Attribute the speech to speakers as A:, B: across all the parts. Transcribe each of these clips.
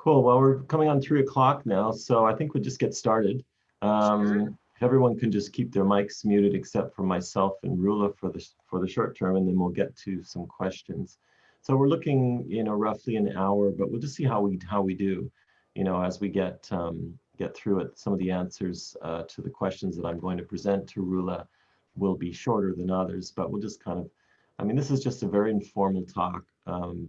A: Cool. Well, we're coming on 3 o'clock now, so I think we'll just get started.
B: Sure.
A: If everyone can just keep their mics muted except for myself and Roula for the short term, and then we'll get to some questions. So we're looking, roughly an hour, but we'll just see how we do, as we get through it. Some of the answers to the questions that I'm going to present to Roula will be shorter than others, but we'll just this is just a very informal talk.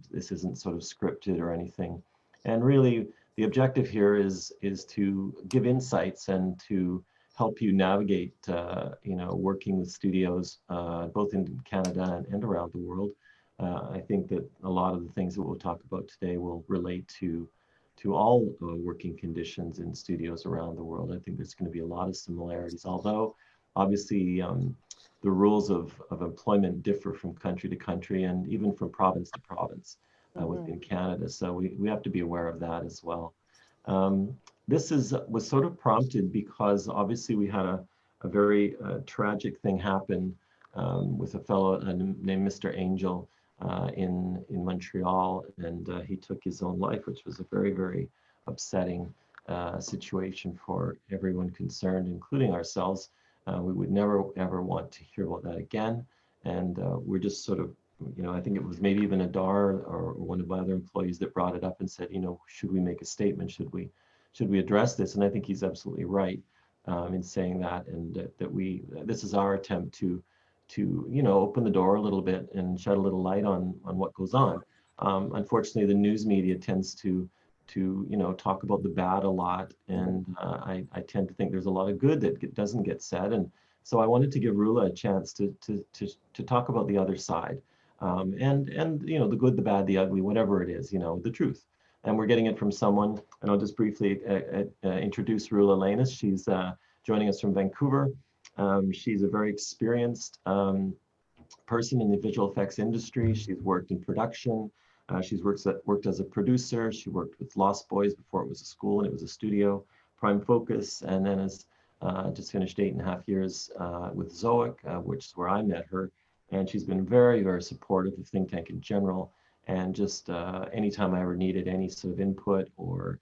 A: This isn't sort of scripted or anything. And really, the objective here is to give insights and to help you navigate, working with studios, both in Canada and around the world. I think that a lot of the things that we'll talk about today will relate to all working conditions in studios around the world. I think there's going to be a lot of similarities, although obviously the rules of employment differ from country to country and even from province to province. Within Canada, so we have to be aware of that as well. This was sort of prompted because obviously we had a very tragic thing happen with a fellow named Mr. Angel in Montreal, and he took his own life, which was a very, very upsetting situation for everyone concerned, including ourselves. We would never ever want to hear about that again, and we're just sort of, I think it was maybe even Adar or one of my other employees that brought it up and said, should we make a statement? Should we address this? And I think he's absolutely right in saying that, and that this is our attempt to open the door a little bit and shed a little light on what goes on. Unfortunately, the news media tends to talk about the bad a lot, and I tend to think there's a lot of good that doesn't get said, and so I wanted to give Roula a chance to talk about the other side. And the good, the bad, the ugly, whatever it is, the truth. And we're getting it from someone, and I'll just briefly introduce Roula Lainas. She's joining us from Vancouver. She's a very experienced person in the visual effects industry. She's worked in production. She's worked as a producer. She worked with Lost Boys before it was a school and it was a studio, Prime Focus, and then has just finished 8.5 years with Zoic, which is where I met her. And she's been very, very supportive of Think Tank in general. And just anytime I ever needed any sort of input or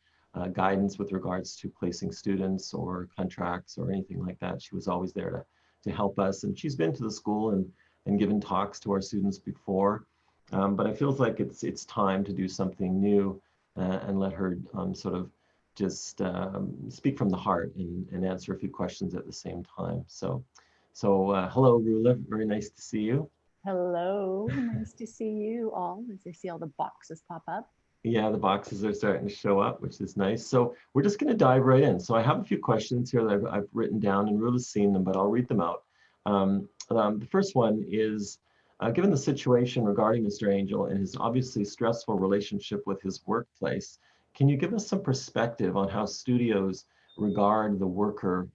A: guidance with regards to placing students or contracts or anything like that, she was always there to help us. And she's been to the school and given talks to our students before. But it feels like it's time to do something new and let her sort of just speak from the heart and answer a few questions at the same time. So hello, Roula. Very nice to see you.
B: Hello. Nice to see you all as I see all the boxes pop up.
A: Yeah, the boxes are starting to show up, which is nice. So we're just going to dive right in. So I have a few questions here that I've written down, and Roula's seen them, but I'll read them out. The first one is, given the situation regarding Mr. Angel and his obviously stressful relationship with his workplace, can you give us some perspective on how studios regard the worker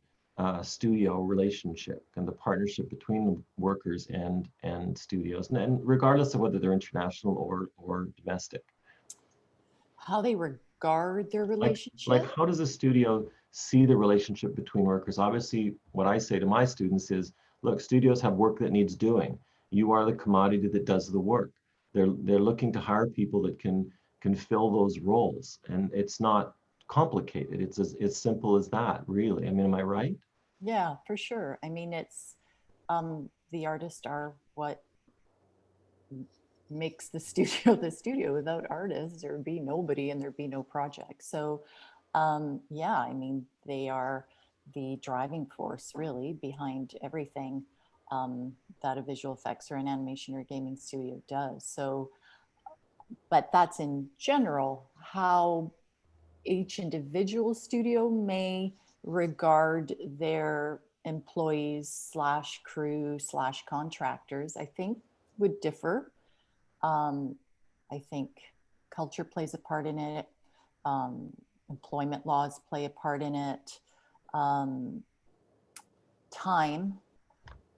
A: studio relationship and the partnership between the workers and studios, and regardless of whether they're international or domestic?
B: How they regard their relationship?
A: Like how does a studio see the relationship between workers? Obviously, what I say to my students is, look, studios have work that needs doing. You are the commodity that does the work. They're looking to hire people that can fill those roles, and it's not complicated. It's as simple as that, really. I mean, am I right?
B: Yeah, for sure. I mean, it's the artists are what makes the studio the studio. Without artists, there'd be nobody and there'd be no project. So yeah, I mean, they are the driving force really behind everything that a visual effects or an animation or gaming studio does. So, but that's in general how each individual studio may regard their employees slash crew slash contractors, I think would differ. I think culture plays a part in it. Employment laws play a part in it. Time.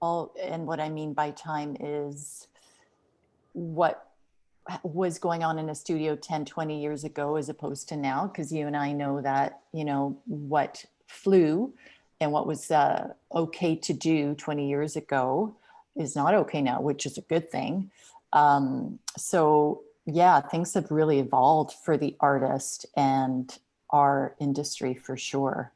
B: And what I mean by time is what was going on in a studio 10, 20 years ago as opposed to now, because you and I know that, what flew and what was okay to do 20 years ago is not okay now, which is a good thing. So yeah, things have really evolved for the artist and our industry for sure.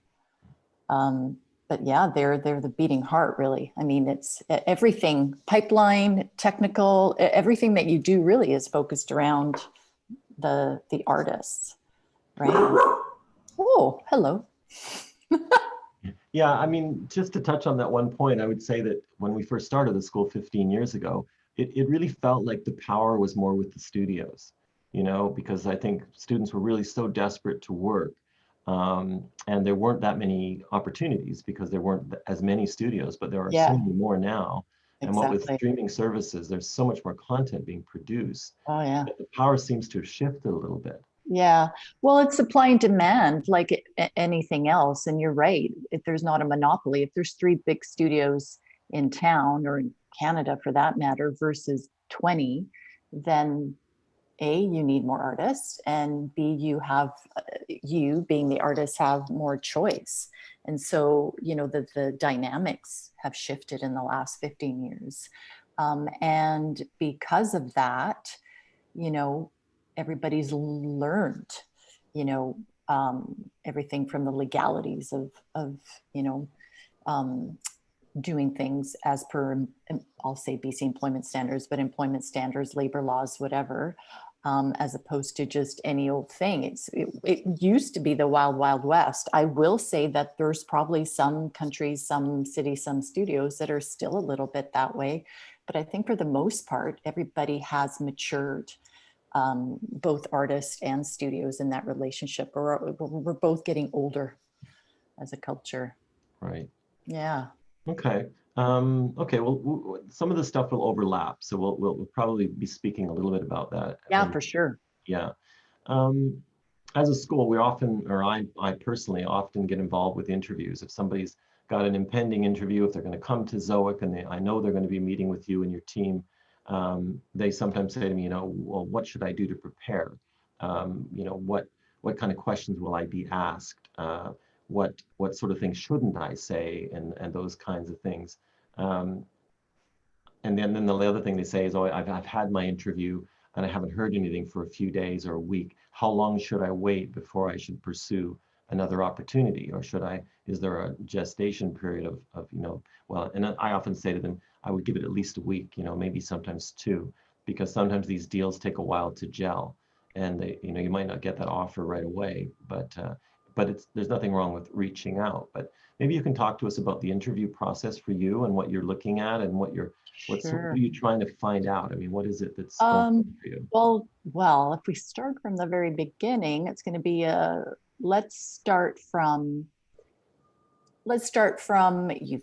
B: Um, but yeah, they're the beating heart, really. I mean, it's everything, pipeline, technical, everything that you do really is focused around the artists, right? Oh, hello.
A: Yeah, I mean, just to touch on that one point, I would say that when we first started the school 15 years ago, it really felt like the power was more with the studios, because I think students were really so desperate to work. And there weren't that many opportunities because there weren't as many studios, but there are so
B: Yeah,
A: many more now. And what with
B: exactly.
A: streaming services, there's so much more content being produced
B: Oh, yeah.
A: that the power seems to have shifted a little bit.
B: Yeah. Well, it's supply and demand like anything else. And you're right. If there's not a monopoly, if there's three big studios in town or in Canada for that matter versus 20, then A, you need more artists, and B, you have, you being the artist, have more choice. And so, the dynamics have shifted in the last 15 years. And because of that, you know, everybody's learned, you know, everything from the legalities of you know, um, doing things as per, I'll say BC employment standards, but employment standards, labor laws, whatever, as opposed to just any old thing. It used to be the wild, wild west. I will say that there's probably some countries, some cities, some studios that are still a little bit that way. But I think for the most part, everybody has matured, both artists and studios in that relationship. We're both getting older as a culture.
A: Right.
B: Yeah.
A: Okay. Okay. Well, some of the stuff will overlap, so we'll probably be speaking a little bit about that.
B: Yeah,
A: And
B: for sure.
A: yeah, um, as a school, we often, or I personally often get involved with interviews. If somebody's got an impending interview, if they're going to come to Zoic and I know they're going to be meeting with you and your team, they sometimes say to me, well, what should I do to prepare? What kind of questions will I be asked? What sort of things shouldn't I say, and those kinds of things. Um, and then the other thing they say is, oh, I've had my interview and I haven't heard anything for a few days or a week. How long should I wait before I should pursue another opportunity? Or is there a gestation period well, and I often say to them, I would give it at least a week, maybe sometimes two, because sometimes these deals take a while to gel and you might not get that offer right away, but there's nothing wrong with reaching out. But maybe you can talk to us about the interview process for you and what you're looking at and what are
B: Sure.
A: you trying to find out? I mean, what is it that's going
B: Um,
A: on for you?
B: well, if we start from the very beginning, it's going to be let's start from you've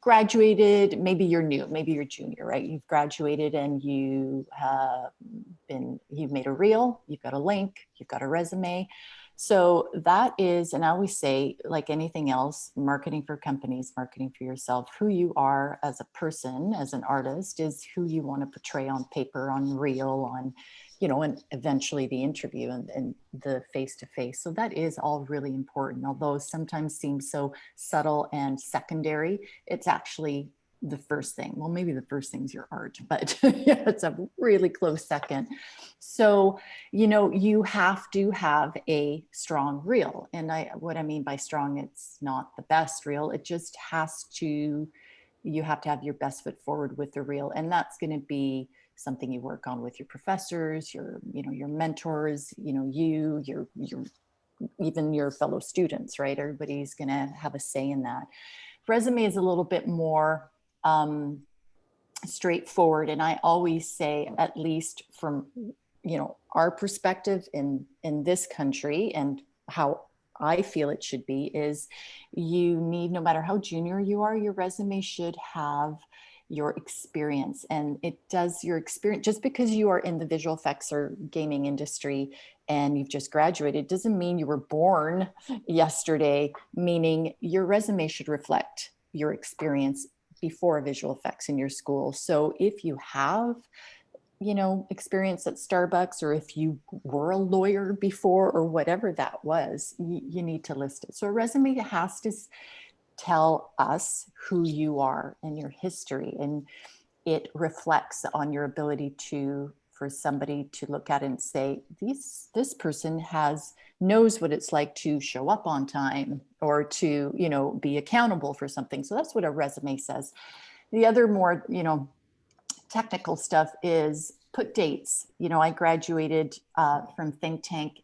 B: graduated, maybe you're new, maybe you're junior, right? You've graduated and you've made a reel, you've got a link, you've got a resume. So that is, and I always say, like anything else, marketing for companies, marketing for yourself, who you are as a person, as an artist, is who you want to portray on paper, on reel, on, and eventually the interview and the face-to-face. So that is all really important, although sometimes seems so subtle and secondary. It's actually the first thing. Well, maybe the first thing's your art, but yeah, it's a really close second. So, you have to have a strong reel. And what I mean by strong, it's not the best reel. It just you have to have your best foot forward with the reel. And that's going to be something you work on with your professors, your mentors, your even your fellow students, right? Everybody's going to have a say in that. Resume is a little bit more straightforward. And I always say, at least from, our perspective in this country and how I feel it should be, is you need, no matter how junior you are, your resume should have your experience. And it does, your experience, just because you are in the visual effects or gaming industry and you've just graduated doesn't mean you were born yesterday, meaning your resume should reflect your experience before visual effects in your school. So if you have, experience at Starbucks, or if you were a lawyer before, or whatever that was, you need to list it. So a resume has to tell us who you are and your history, and it reflects on your ability to, for somebody to look at and say, this person knows what it's like to show up on time or to, you know, be accountable for something. So that's what a resume says. The other more, you know, technical stuff is put dates. You know, I graduated from think tank.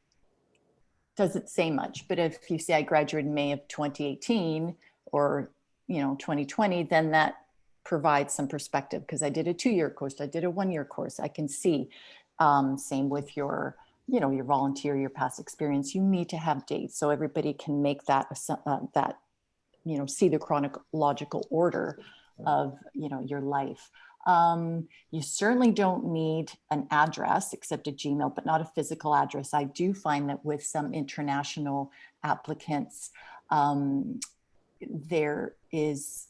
B: Doesn't say much, but if you say I graduated in May of 2018 or, you know, 2020, then that provides some perspective because I did a 2-year course, I did a 1-year course. I can see. Same with your, you know, your volunteer, your past experience. You need to have dates so everybody can make that you know, see the chronological order of, you know, your life. You certainly don't need an address except a Gmail, but not a physical address. I do find that with some international applicants, there is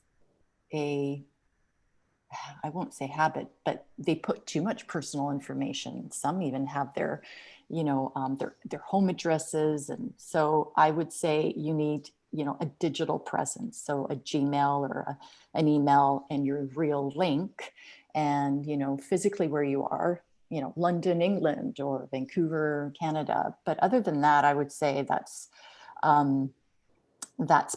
B: I won't say habit, but they put too much personal information. Some even have their, you know, their home addresses. And so I would say you need, you know, a digital presence. So a Gmail or an email and your real link and, you know, physically where you are, you know, London, England or Vancouver, Canada. But other than that, I would say that's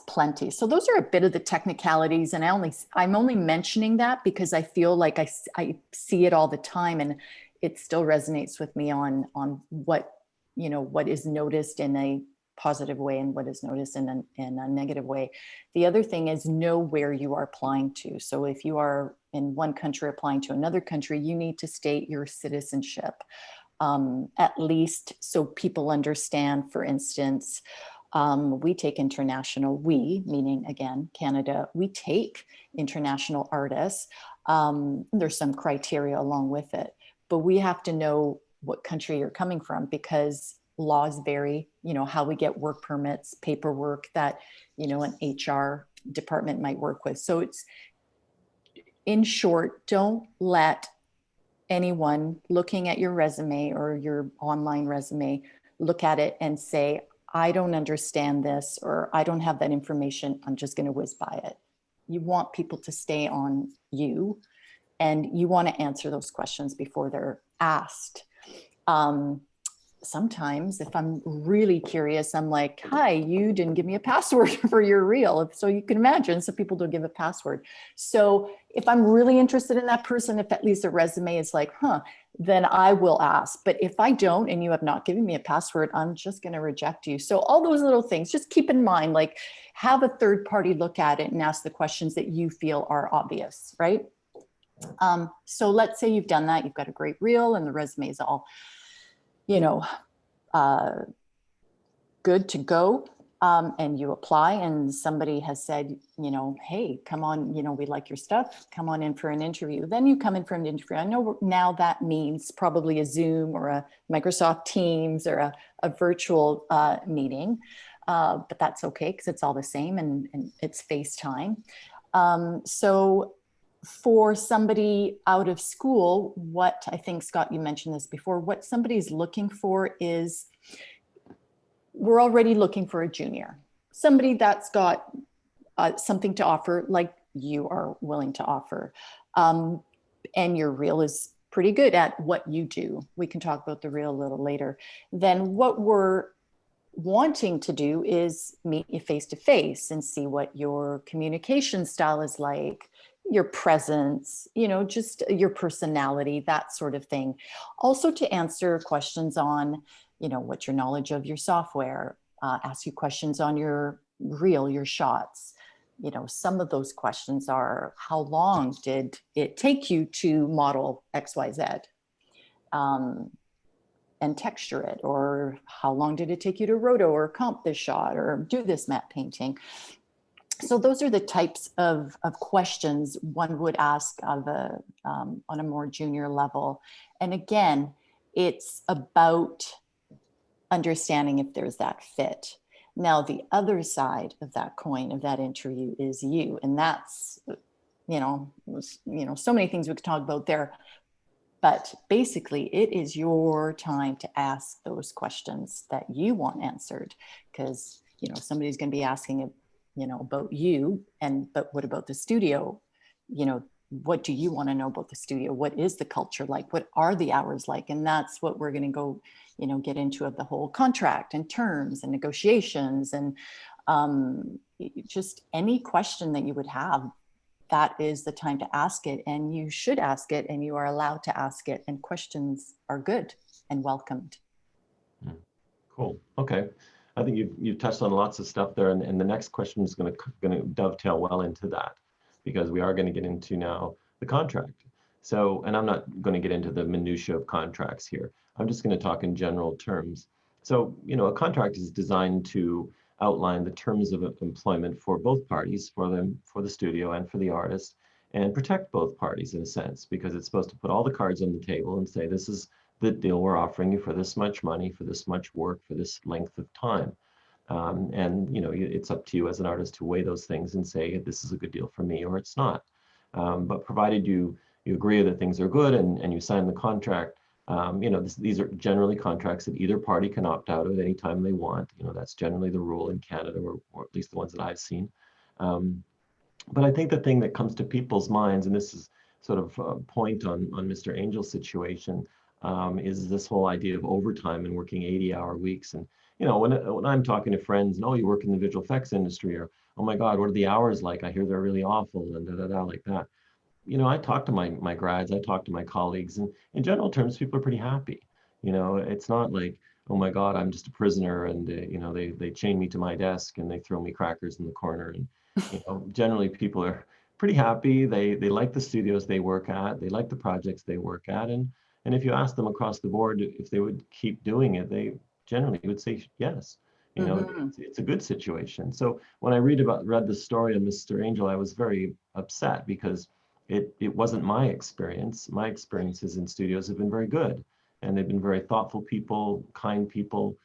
B: plenty. So those are a bit of the technicalities. And I'm only mentioning that because I feel like I see it all the time and it still resonates with me on what, you know, what is noticed in a positive way and what is noticed in a negative way. The other thing is know where you are applying to. So if you are in one country applying to another country, you need to state your citizenship, at least so people understand. For instance, we take international, meaning again, Canada, we take international artists. There's some criteria along with it, but we have to know what country you're coming from because laws vary, you know, how we get work permits, paperwork that, you know, an HR department might work with. So it's, in short, don't let anyone looking at your resume or your online resume look at it and say, I don't understand this, or I don't have that information. I'm just going to whiz by it. You want people to stay on you and you want to answer those questions before they're asked. Sometimes if I'm really curious, I'm like, hi, you didn't give me a password for your reel. So you can imagine some people don't give a password. So if I'm really interested in that person, if at least a resume is like, then I will ask. But if I don't, and you have not given me a password, I'm just going to reject you. So all those little things, just keep in mind, like have a third party look at it and ask the questions that you feel are obvious, right? So let's say you've done that, you've got a great reel and the resume is all, you know, good to go. And you apply and somebody has said, you know, hey, come on, you know, we like your stuff, come on in for an interview. Then you come in for an interview. I know now that means probably a Zoom or a Microsoft Teams or a virtual meeting, but that's okay because it's all the same and it's FaceTime. So for somebody out of school, what I think, Scott, you mentioned this before, what somebody's looking for is, we're already looking for a junior, somebody that's got something to offer like you are willing to offer. And your reel is pretty good at what you do. We can talk about the reel a little later. Then what we're wanting to do is meet you face to face and see what your communication style is like, your presence, you know, just your personality, that sort of thing. Also to answer questions on, you know, what's your knowledge of your software, ask you questions on your reel, your shots. You know, some of those questions are, how long did it take you to model XYZ? And texture it, or how long did it take you to roto or comp this shot or do this matte painting? So those are the types of questions one would ask of on a more junior level. And again, it's about understanding if there's that fit. Now, the other side of that coin of that interview is you. And that's, you know, so many things we could talk about there. But basically, it is your time to ask those questions that you want answered, because, you know, somebody's going to be asking, you know, about you, but what about the studio? You know, what do you want to know about the studio? What is the culture like? What are the hours like? And that's what we're going to go, get into, of the whole contract and terms and negotiations, and just any question that you would have. That is the time to ask it, and you should ask it, and you are allowed to ask it, and questions are good and welcomed.
A: Cool. Okay. I think you've touched on lots of stuff there, and the next question is going to dovetail well into that, because we are going to get into now the contract. So, and I'm not going to get into the minutiae of contracts here. I'm just going to talk in general terms. So, a contract is designed to outline the terms of employment for both parties, for the studio and for the artist, and protect both parties in a sense, because it's supposed to put all the cards on the table and say, this is the deal we're offering you for this much money, for this much work, for this length of time. And it's up to you as an artist to weigh those things and say, this is a good deal for me, or it's not. But provided you agree that things are good and you sign the contract, these are generally contracts that either party can opt out of any time they want. That's generally the rule in Canada, or at least the ones that I've seen. But I think the thing that comes to people's minds, and this is sort of a point on Mr. Angel's situation, is this whole idea of overtime and working 80-hour weeks. And when I'm talking to friends, and, oh, you work in the visual effects industry, or, oh my God, what are the hours like? I hear they're really awful, and like that. I talk to my grads, I talk to my colleagues, and in general terms, people are pretty happy. It's not like, oh my God, I'm just a prisoner, and they chain me to my desk and they throw me crackers in the corner. And generally people are pretty happy. They like the studios they work at, they like the projects they work at, and if you ask them across the board if they would keep doing it, they generally would say yes. It's a good situation. So when I read the story of Mr. Angel, I was very upset, because it wasn't my experience. My experiences in studios have been very good, and they've been very thoughtful people, kind people,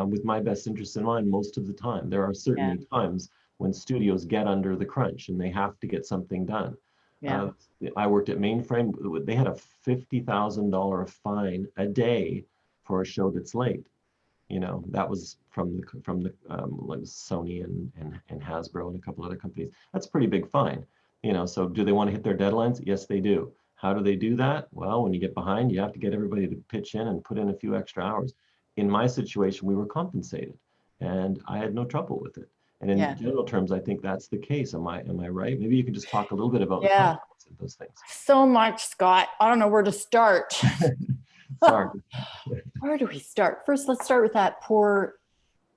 A: with my best interest in mind most of the time. There are certainly times when studios get under the crunch and they have to get something done.
B: Yeah.
A: I worked at Mainframe. They had a $50,000 fine a day for a show that's late. That was from the like Sony and Hasbro and a couple other companies. That's a pretty big fine. So do they want to hit their deadlines? Yes, they do. How do they do that? Well, when you get behind, you have to get everybody to pitch in and put in a few extra hours. In my situation, we were compensated, and I had no trouble with it. And in general terms, I think that's the case. Am I right? Maybe you can just talk a little bit about the context of those things.
B: So much, Scott. I don't know where to start.
A: Sorry.
B: Where do we start? First, let's start with that poor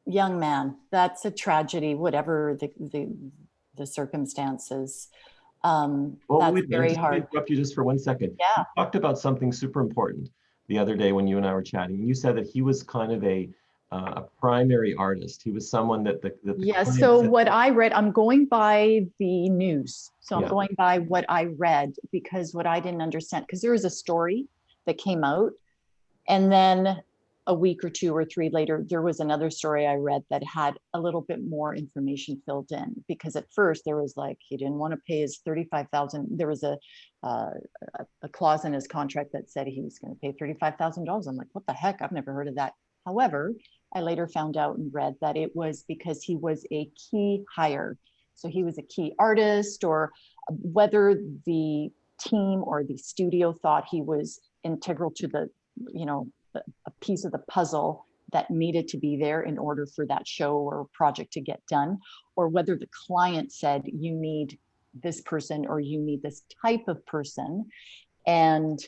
B: young man. That's a tragedy, whatever the circumstances. That's very hard.
A: Let me interrupt you just for 1 second.
B: Yeah.
A: You talked about something super important the other day when you and I were chatting. You said that he was kind of a primary artist. He was someone that
B: So what I read, I'm going by the news. So I'm going by what I read, because what I didn't understand, because there was a story that came out, and then a week or two or three later, there was another story I read that had a little bit more information filled in, because at first there was like, he didn't want to pay his $35,000. There was a clause in his contract that said he was going to pay $35,000. I'm like, what the heck? I've never heard of that. However, I later found out and read that it was because he was a key hire. So he was a key artist, or whether the team or the studio thought he was integral to the, a piece of the puzzle that needed to be there in order for that show or project to get done, or whether the client said, you need this person, or you need this type of person. And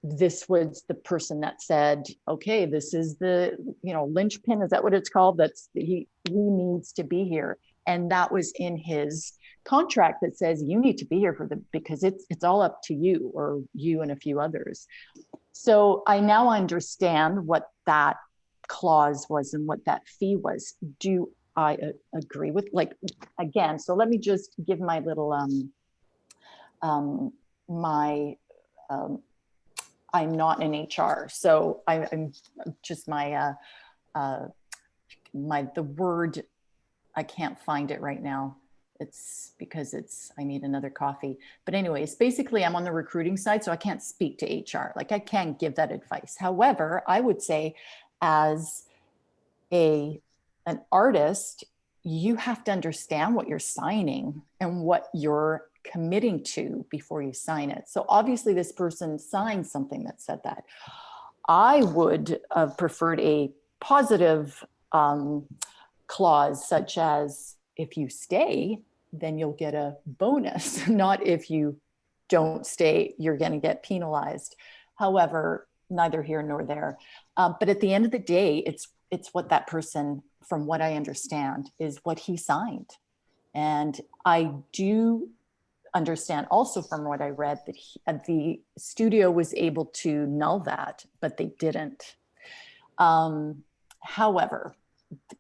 B: this was the person that said, okay, this is the, linchpin, is that what it's called? He needs to be here. And that was in his contract that says you need to be here because it's all up to you, or you and a few others. So I now understand what that clause was and what that fee was. Do I agree with, again, so let me just give my little, I'm not in HR. So I'm just the word, I can't find it right now. It's because I need another coffee. But anyways, basically I'm on the recruiting side, so I can't speak to HR. I can't give that advice. However, I would say as an artist, you have to understand what you're signing and what you're committing to before you sign it. So obviously this person signed something that said that. I would have preferred a positive clause, such as if you stay, then you'll get a bonus, not if you don't stay, you're going to get penalized. However, neither here nor there. But at the end of the day, it's what that person, from what I understand, is what he signed. And I do understand also from what I read that the studio was able to null that, but they didn't. However,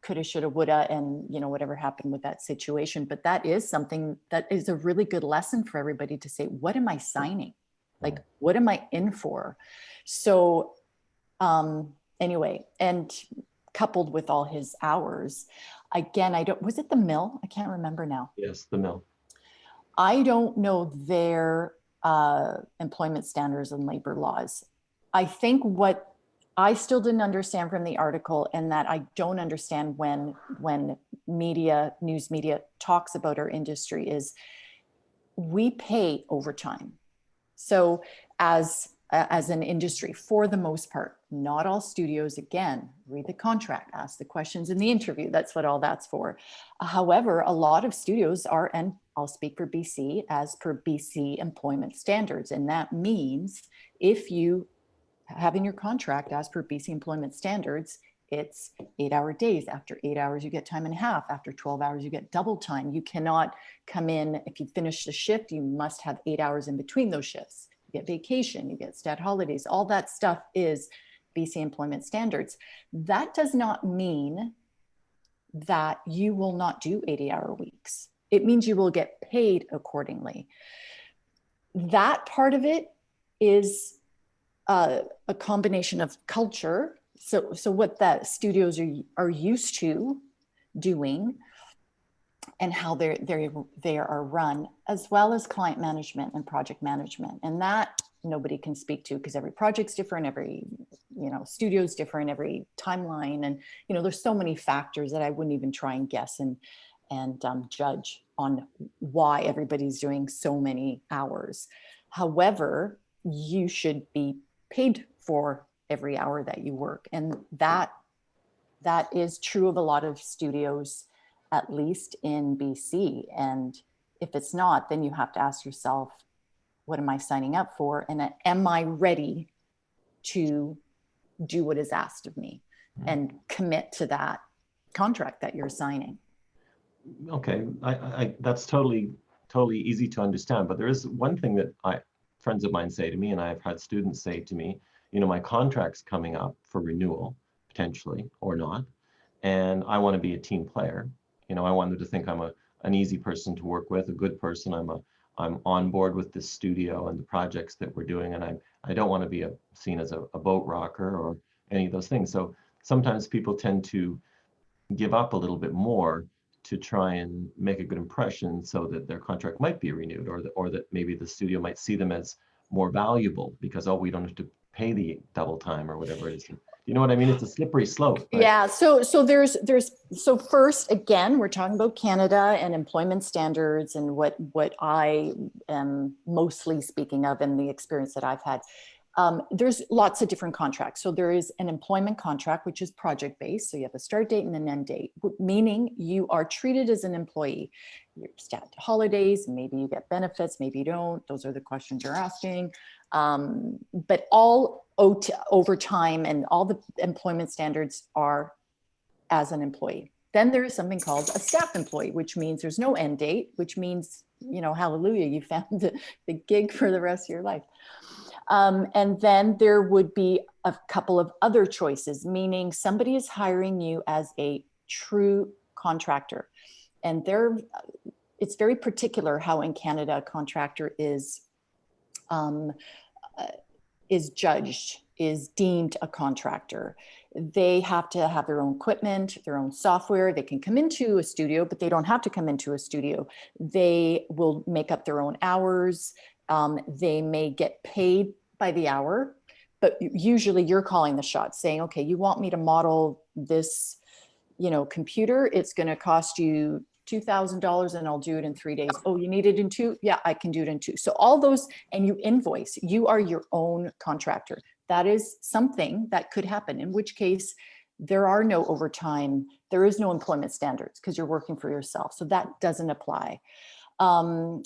B: coulda, shoulda, woulda, and whatever happened with that situation. But that is something that is a really good lesson for everybody to say, what am I signing? Like, what am I in for? So anyway, and coupled with all his hours, again, was it the mill? I can't remember now.
A: Yes, the mill.
B: I don't know their employment standards and labor laws. I think what I still didn't understand from the article, and that I don't understand when news media talks about our industry, is we pay overtime. So as an industry, for the most part, not all studios, again, read the contract, ask the questions in the interview. That's what all that's for. However, a lot of studios are, and I'll speak for BC, as per BC employment standards. And that means if you have in your contract as per BC employment standards, it's 8-hour days. After 8 hours, you get time and a half. After 12 hours, you get double time. You cannot come in, if you finish the shift, you must have 8 hours in between those shifts. You get vacation, you get stat holidays, all that stuff is BC employment standards. That does not mean that you will not do 80-hour weeks. It means you will get paid accordingly. That part of it is a combination of culture. So what the studios are used to doing and how they are run, as well as client management and project management. And that nobody can speak to, because every project's different, every studio's different, every timeline. And there's so many factors that I wouldn't even try and guess and judge on why everybody's doing so many hours. However, you should be paid for every hour that you work. And that is true of a lot of studios, at least in BC. And if it's not, then you have to ask yourself, what am I signing up for? And am I ready to do what is asked of me and commit to that contract that you're signing?
A: Okay, I that's totally easy to understand. But there is one thing that friends of mine say to me, and I've had students say to me, my contract's coming up for renewal, potentially, or not. And I want to be a team player. I want them to think I'm an easy person to work with, a good person. I'm on board with this studio and the projects that we're doing, and I don't want to be seen as a boat rocker or any of those things. So sometimes people tend to give up a little bit more to try and make a good impression, so that their contract might be renewed, or that maybe the studio might see them as more valuable because, we don't have to pay the double time or whatever it is. You know what I mean? It's a slippery slope. But...
B: Yeah. So first, again, we're talking about Canada and employment standards, and what I am mostly speaking of in the experience that I've had. There's lots of different contracts. So there is an employment contract, which is project based. So you have a start date and an end date, meaning you are treated as an employee. Your stat holidays, maybe you get benefits, maybe you don't. Those are the questions you're asking. But all overtime and all the employment standards are as an employee. Then there is something called a staff employee, which means there's no end date, which means, hallelujah, you found the gig for the rest of your life. And then there would be a couple of other choices, meaning somebody is hiring you as a true contractor. And it's very particular how in Canada a contractor is judged, is deemed a contractor. They have to have their own equipment, their own software. They can come into a studio, but they don't have to come into a studio. They will make up their own hours. They may get paid by the hour, but usually you're calling the shots, saying, okay, you want me to model this, computer, it's going to cost you $2,000 and I'll do it in 3 days. Oh, you need it in 2? Yeah, I can do it in 2. So all those, and you invoice, you are your own contractor. That is something that could happen, in which case there are no overtime. There is no employment standards because you're working for yourself. So that doesn't apply. And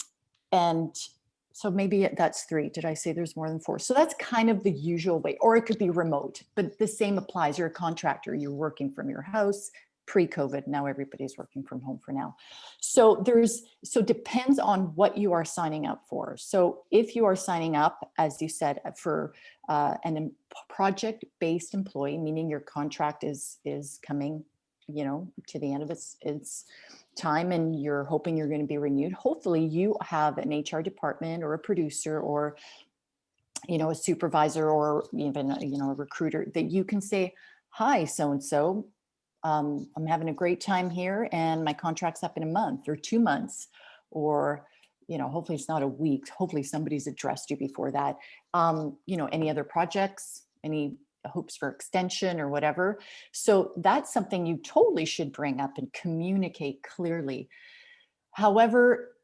B: so maybe that's 3. Did I say there's more than 4? So that's kind of the usual way, or it could be remote, but the same applies. You're a contractor, you're working from your house. Pre-COVID, now everybody's working from home for now. So depends on what you are signing up for. So if you are signing up, as you said, for an project-based employee, meaning your contract is coming, to the end of its time and you're hoping you're going to be renewed. Hopefully you have an HR department or a producer or, a supervisor or even, a recruiter that you can say, hi, so-and-so, I'm having a great time here and my contract's up in a month or 2 months, or, hopefully it's not a week. Hopefully somebody's addressed you before that. Any other projects, any hopes for extension or whatever. So that's something you totally should bring up and communicate clearly. However,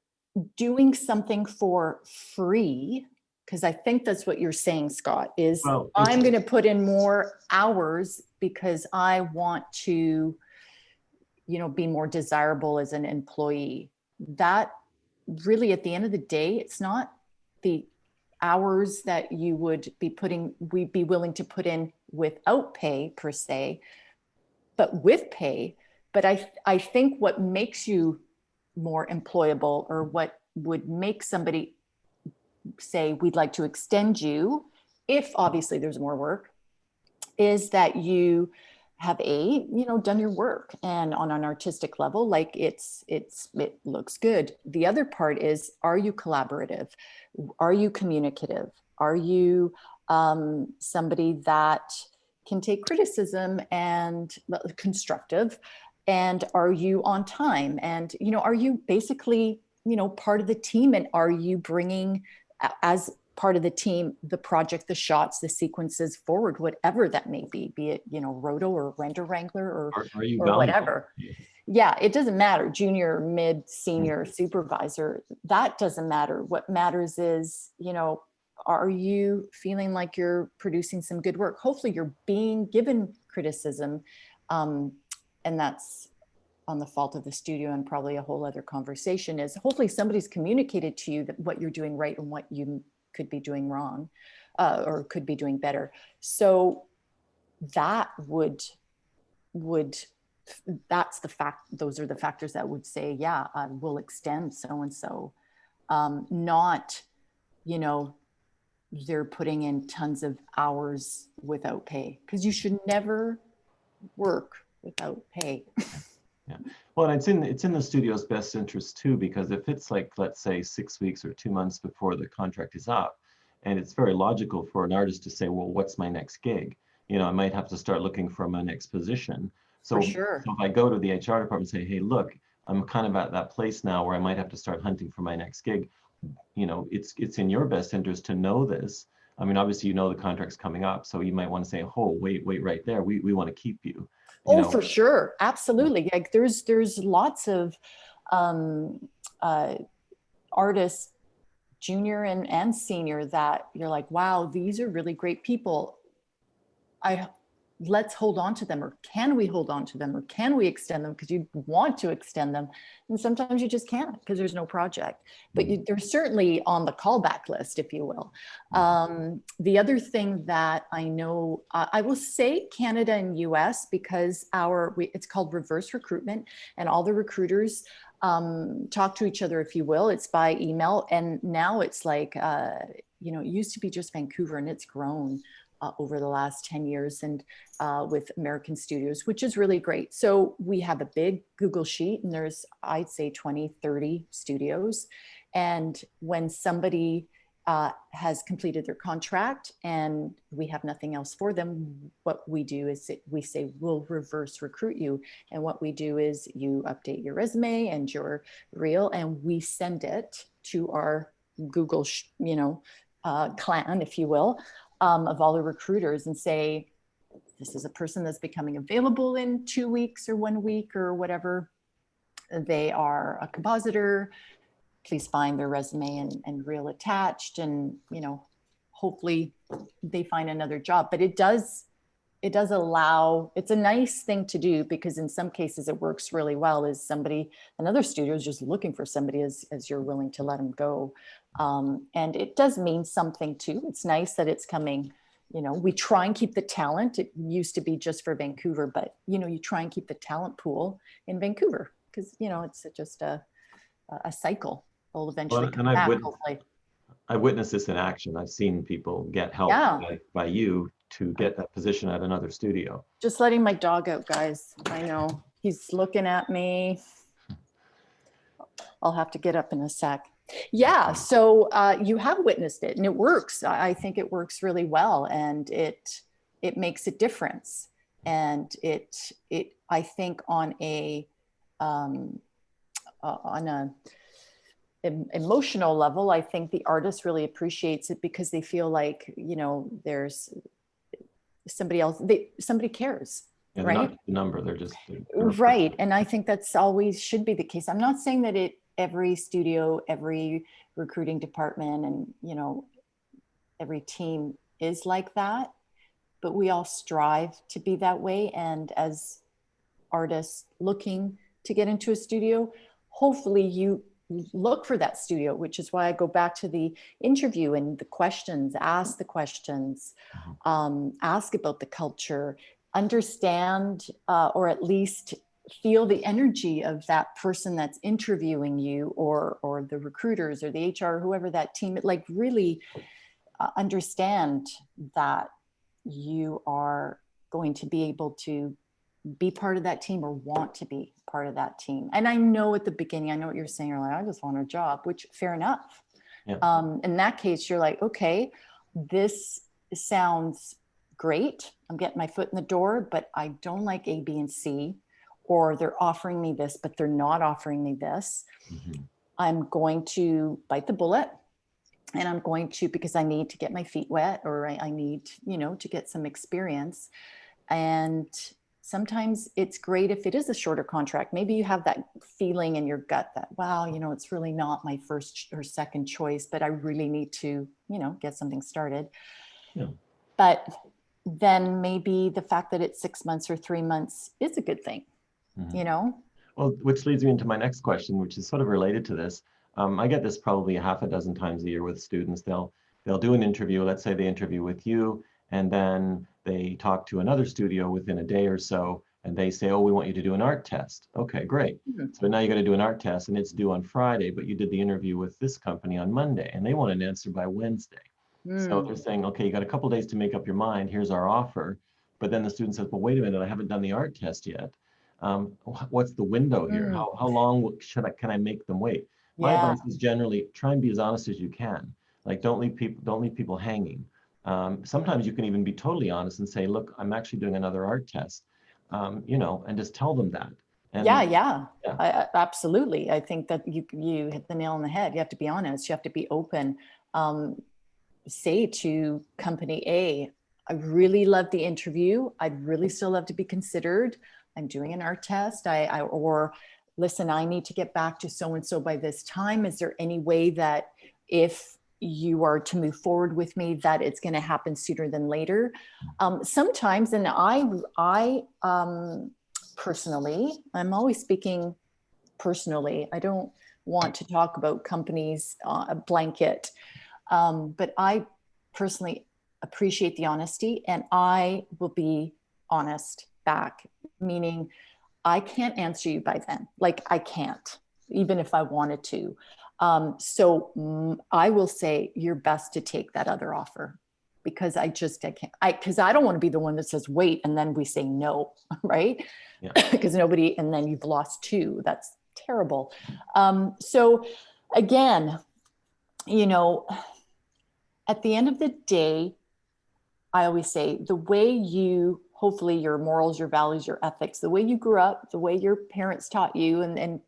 B: doing something for free, because I think that's what you're saying, Scott, is I'm going to put in more hours because I want to, be more desirable as an employee. That really, at the end of the day, it's not the hours that we'd be willing to put in without pay per se, but with pay. But I think what makes you more employable, or what would make somebody say, we'd like to extend you, if obviously there's more work, is that you have done your work, and on an artistic level, like it looks good. The other part is, are you collaborative? Are you communicative? Are you somebody that can take criticism and constructive? And are you on time? And, are you basically, part of the team? And are you bringing, as part of the team, the project, the shots, the sequences forward, whatever that may be it, roto or render wrangler or whatever. Yeah, it doesn't matter. Junior, mid, senior, supervisor, that doesn't matter. What matters is, are you feeling like you're producing some good work? Hopefully you're being given criticism. And that's on the fault of the studio, and probably a whole other conversation, is hopefully somebody's communicated to you that what you're doing right and what you could be doing wrong, or could be doing better. So that that's the fact. Those are the factors that would say, yeah, I will extend so-and-so. Not, they're putting in tons of hours without pay, because you should never work without pay.
A: Yeah. Well, and it's in the studio's best interest too, because if it's like, let's say 6 weeks or 2 months before the contract is up, and it's very logical for an artist to say, well, what's my next gig? I might have to start looking for my next position. So,
B: for sure.
A: So if I go to the HR department and say, hey, look, I'm kind of at that place now where I might have to start hunting for my next gig. It's in your best interest to know this. I mean, obviously, the contract's coming up, so you might want to say, oh, wait right there. We want to keep you.
B: For sure. Absolutely. Like there's lots of artists, junior and senior, that you're like, wow, these are really great people. Let's hold on to them, or can we hold on to them, or can we extend them? Because you want to extend them. And sometimes you just can't because there's no project, but they're certainly on the callback list, if you will. The other thing that I know, I will say Canada and US, because it's called reverse recruitment, and all the recruiters talk to each other, if you will. It's by email. And now it's like, it used to be just Vancouver, and it's grown over the last 10 years, and with American studios, which is really great. So we have a big Google sheet, and there's, I'd say 20, 30 studios. And when somebody has completed their contract and we have nothing else for them, what we do is we say, we'll reverse recruit you. And what we do is you update your resume and your reel, and we send it to our Google, clan, if you will, of all the recruiters, and say, this is a person that's becoming available in 2 weeks or 1 week or whatever. they are a compositor, please find their resume and reel attached, and, you know, hopefully they find another job. But it does allow, it's a nice thing to do, because in some cases it works really well, is another studio is just looking for somebody as you're willing to let them go. And it does mean something too. It's nice that it's coming, you know, we try and keep the talent. It used to be just for Vancouver, but, you know, you try and keep the talent pool in Vancouver, because, you know, it's just a cycle. Will eventually
A: Well,
B: come
A: and
B: back, hopefully.
A: I've witnessed this in action. I've seen people get help
B: Yeah.
A: by you to get that position at another studio.
B: Just letting my dog out, guys. I know he's looking at me. I'll have to get up in a sec. Yeah, so you have witnessed it, and it works. I think it works really well, and it makes a difference. And it I think on a emotional level, I think the artist really appreciates it, because they feel like, you know, there's somebody else, somebody cares.
A: Yeah, they're
B: right?
A: not the number, they're
B: Right. And I think that's always should be the case. I'm not saying that every studio, every recruiting department, and, you know, every team is like that, but we all strive to be that way. And as artists looking to get into a studio, hopefully you look for that studio, which is why I go back to the interview and the questions, ask the questions, ask about the culture, understand, or at least feel the energy of that person that's interviewing you, or the recruiters or the HR, whoever that team, like really understand that you are going to be able to be part of that team, or want to be part of that team. And I know at the beginning, I know what you're saying. You're like, I just want a job, which fair enough.
A: Yeah.
B: In that case, you're like, okay, this sounds great. I'm getting my foot in the door, but I don't like A, B, and C, or they're offering me this, but they're not offering me this.
A: Mm-hmm.
B: I'm going to bite the bullet, and I'm going to, because I need to get my feet wet, or I need, you know, to get some experience. And sometimes it's great if it is a shorter contract. Maybe you have that feeling in your gut that, wow, you know, it's really not my first or second choice, but I really need to, you know, get something started.
A: Yeah.
B: But then maybe the fact that it's 6 months or 3 months is a good thing, you know?
A: Well, which leads me into my next question, which is sort of related to this. I get this probably a half a dozen times a year with students. They'll do an interview. Let's say they interview with you, and then they talk to another studio within a day or so, and they say, "Oh, we want you to do an art test." Okay, great. So now you got to do an art test, and it's due on Friday, but you did the interview with this company on Monday, and they want an answer by Wednesday. So they're saying, okay, you got a couple days to make up your mind. Here's our offer. But then the student says, well, wait a minute, I haven't done the art test yet. What's the window here? How long can I make them wait? My
B: Yeah.
A: advice is generally try and be as honest as you can. Like don't leave people hanging. Sometimes you can even be totally honest and say, look, I'm actually doing another art test, you know, and just tell them that. And
B: Yeah. Absolutely. I think that you hit the nail on the head. You have to be honest. You have to be open. Say to company A, I really love the interview. I'd really still love to be considered. I'm doing an art test. Or listen, I need to get back to so-and-so by this time. Is there any way that if you are to move forward with me, that it's going to happen sooner than later? Sometimes, and I personally, I'm always speaking personally. I don't want to talk about companies a blanket. But I personally appreciate the honesty, and I will be honest back, meaning I can't answer you by then. Like I can't, even if I wanted to. So I will say you're best to take that other offer, because I can't, because I don't want to be the one that says wait and then we say no, right? Because nobody, and then you've lost two. That's terrible. So again, you know, at the end of the day, I always say the way you, hopefully your morals, your values, your ethics, the way you grew up, the way your parents taught you, and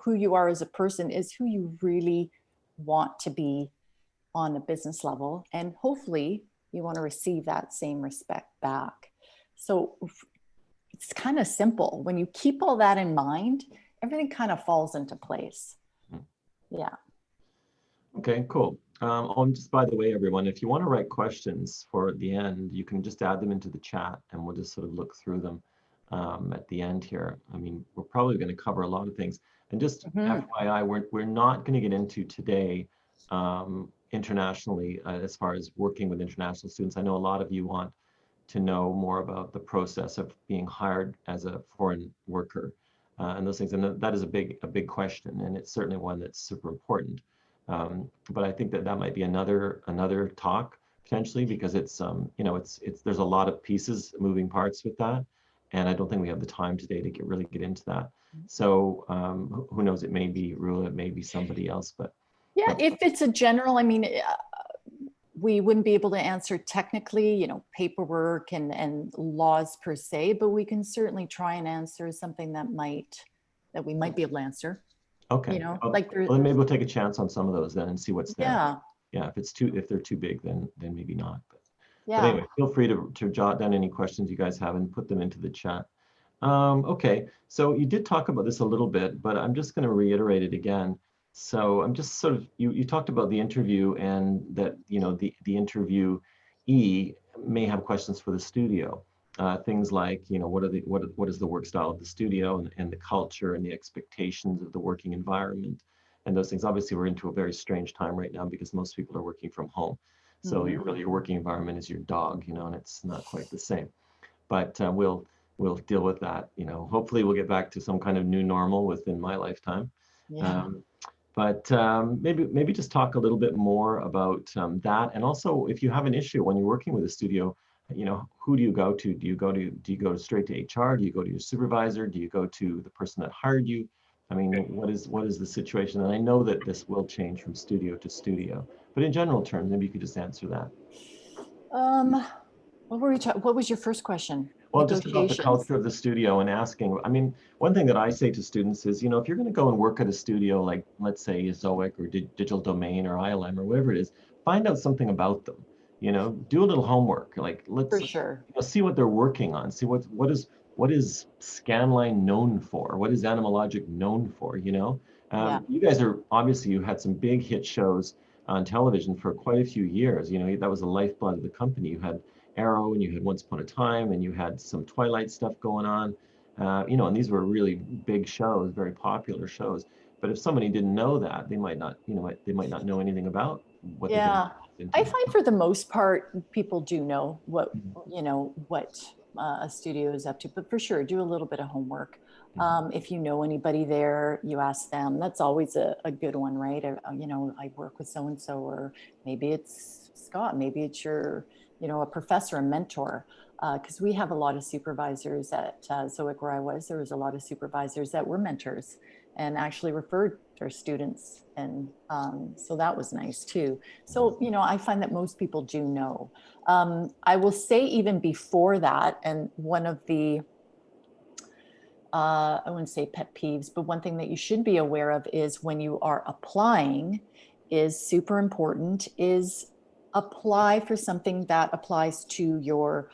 B: who you are as a person is who you really want to be on a business level. And hopefully you want to receive that same respect back. So it's kind of simple. When you keep all that in mind, everything kind of falls into place. Yeah.
A: Okay, cool. Just by the way, everyone, if you want to write questions for at the end, you can just add them into the chat and we'll just sort of look through them at the end here. I mean, we're probably going to cover a lot of things. And just FYI, we're not going to get into today internationally as far as working with international students. I know a lot of you want to know more about the process of being hired as a foreign worker and those things. And that is a big question, and it's certainly one that's super important. But I think that might be another talk potentially, because it's there's a lot of pieces, moving parts with that, and I don't think we have the time today to really get into that. So who knows? It may be Roula, it may be somebody else, but
B: if it's a general, I mean, we wouldn't be able to answer technically, paperwork and laws per se, but we can certainly try and answer something that we might be able to answer.
A: Okay.
B: Like
A: well, then maybe we'll take a chance on some of those then and see what's there.
B: Yeah.
A: Yeah. If they're too big, then maybe not.
B: Yeah.
A: But anyway, feel free to jot down any questions you guys have and put them into the chat. Okay. So you did talk about this a little bit, but I'm just going to reiterate it again. So I'm just sort of, you talked about the interview and that, the interviewee may have questions for the studio. Things like, what is the work style of the studio and the culture and the expectations of the working environment and those things. Obviously, we're into a very strange time right now because most people are working from home. So your working environment is your dog, and it's not quite the same. But we'll deal with that. Hopefully we'll get back to some kind of new normal within my lifetime.
B: Yeah.
A: But maybe just talk a little bit more about that, and also if you have an issue when you're working with a studio, who do you go to? Do you go straight to HR? Do you go to your supervisor? Do you go to the person that hired you? I mean, what is the situation? And I know that this will change from studio to studio, but in general terms, maybe you could just answer that.
B: What was your first question?
A: Well, just about the culture of the studio and asking, I mean, one thing that I say to students is, if you're going to go and work at a studio, like let's say Zoic or Digital Domain or ILM or whatever it is, find out something about them, do a little homework, like let's see what they're working on, see what is Scanline known for, what is Animalogic known for, You guys are, obviously you had some big hit shows on television for quite a few years, that was the lifeblood of the company. You had Arrow, and you had Once Upon a Time, and you had some Twilight stuff going on, and these were really big shows, very popular shows. But if somebody didn't know that, they might not, they might not know anything about what.
B: Yeah, I find for the most part, people do know what a studio is up to. But for sure, do a little bit of homework. If you know anybody there, you ask them. That's always a good one, right? I work with so and so, or maybe it's Scott, maybe it's your a professor, a mentor, because we have a lot of supervisors at Zoic where I was. There was a lot of supervisors that were mentors and actually referred their students, and so that was nice too. So I find that most people do know. I will say even before that, and one of the I wouldn't say pet peeves, but one thing that you should be aware of is when you are applying is super important, is apply for something that applies to your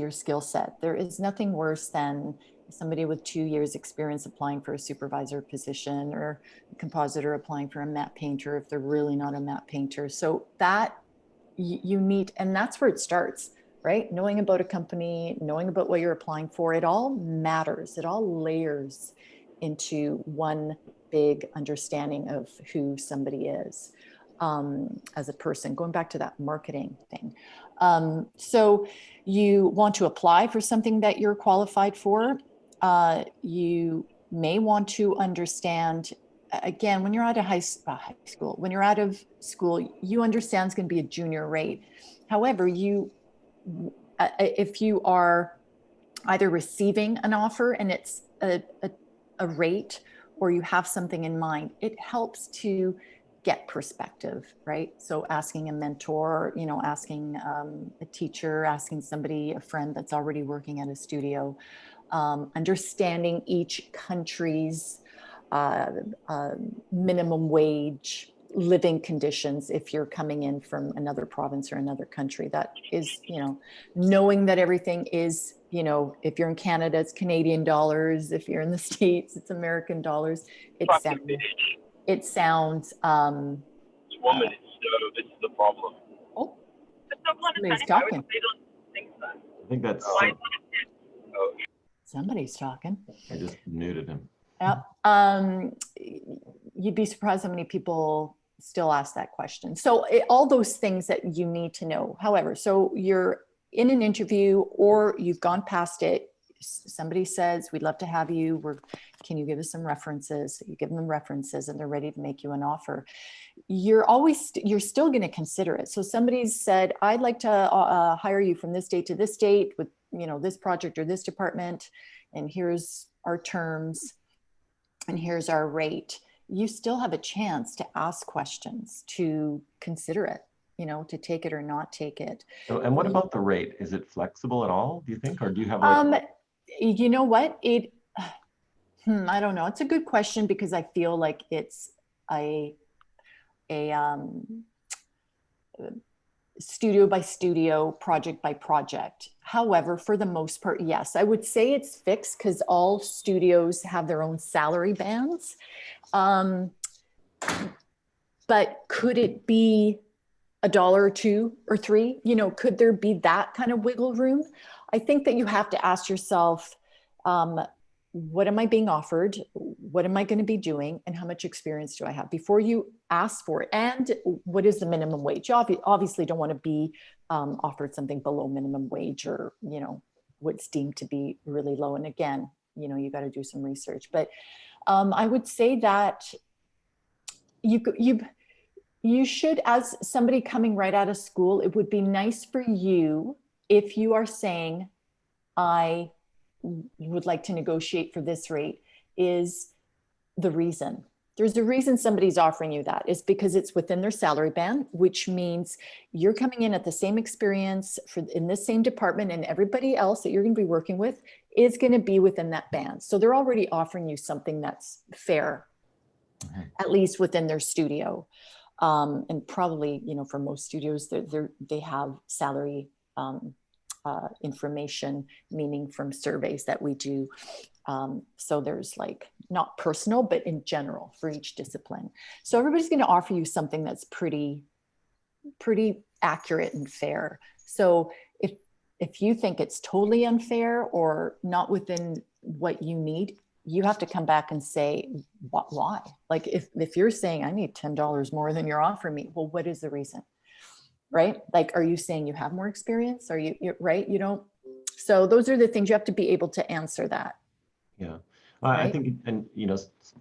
B: skill set. There is nothing worse than somebody with 2 years experience applying for a supervisor position, or a compositor applying for a matte painter if they're really not a matte painter. So that you need, and that's where it starts, right? Knowing about a company, knowing about what you're applying for, it all matters. It all layers into one big understanding of who somebody is. As a person, going back to that marketing thing. So you want to apply for something that you're qualified for. You may want to understand, again, when you're out of high school, when you're out of school, you understand it's going to be a junior rate. However, if you are either receiving an offer and it's a rate, or you have something in mind, it helps to get perspective, right? So asking a mentor, asking a teacher, asking somebody, a friend that's already working at a studio, understanding each country's minimum wage living conditions if you're coming in from another province or another country. That is, knowing that everything is, if you're in Canada, it's Canadian dollars. If you're in the States, it's American dollars. It sounds,
C: This woman is this is the problem.
B: oh,
D: But so
B: somebody's
D: condescending, why would
B: talking.
D: they don't think so?
A: I think that's,
B: Somebody's talking.
A: I just muted him.
B: Yeah. You'd be surprised how many people still ask that question. So all those things that you need to know. However, so you're in an interview or you've gone past it. Somebody says, we'd love to have you. Can you give us some references? You give them references and they're ready to make you an offer. You're still going to consider it. So somebody's said, I'd like to hire you from this date to this date with, this project or this department. And here's our terms. And here's our rate. You still have a chance to ask questions, to consider it, to take it or not take it.
A: So, and what about the rate? Is it flexible at all, do you think? Or do you have like...
B: You know what? I don't know. It's a good question because I feel like it's a studio by studio, project by project. However, for the most part, yes, I would say it's fixed because all studios have their own salary bands. But could it be $1 or $2 or $3? Could there be that kind of wiggle room? I think that you have to ask yourself, what am I being offered? What am I going to be doing? And how much experience do I have before you ask for it? And what is the minimum wage? You obviously don't want to be offered something below minimum wage or, what's deemed to be really low. And again, you got to do some research. But I would say that you should, as somebody coming right out of school, it would be nice for you if you are saying, I would like to negotiate for this rate, is the reason. There's a reason somebody's offering you that is because it's within their salary band, which means you're coming in at the same experience in the same department, and everybody else that you're going to be working with is going to be within that band. So they're already offering you something that's fair, at least within their studio. And probably, for most studios, they have salary information, meaning from surveys that we do. So there's like not personal, but in general for each discipline. So everybody's going to offer you something that's pretty accurate and fair. So if you think it's totally unfair or not within what you need, you have to come back and say, why? Like if you're saying I need $10 more than you're offering me, well, what is the reason? Right? Like, are you saying you have more experience? Are you're right? You don't. So those are the things you have to be able to answer that.
A: Yeah.
B: Right?
A: I think, and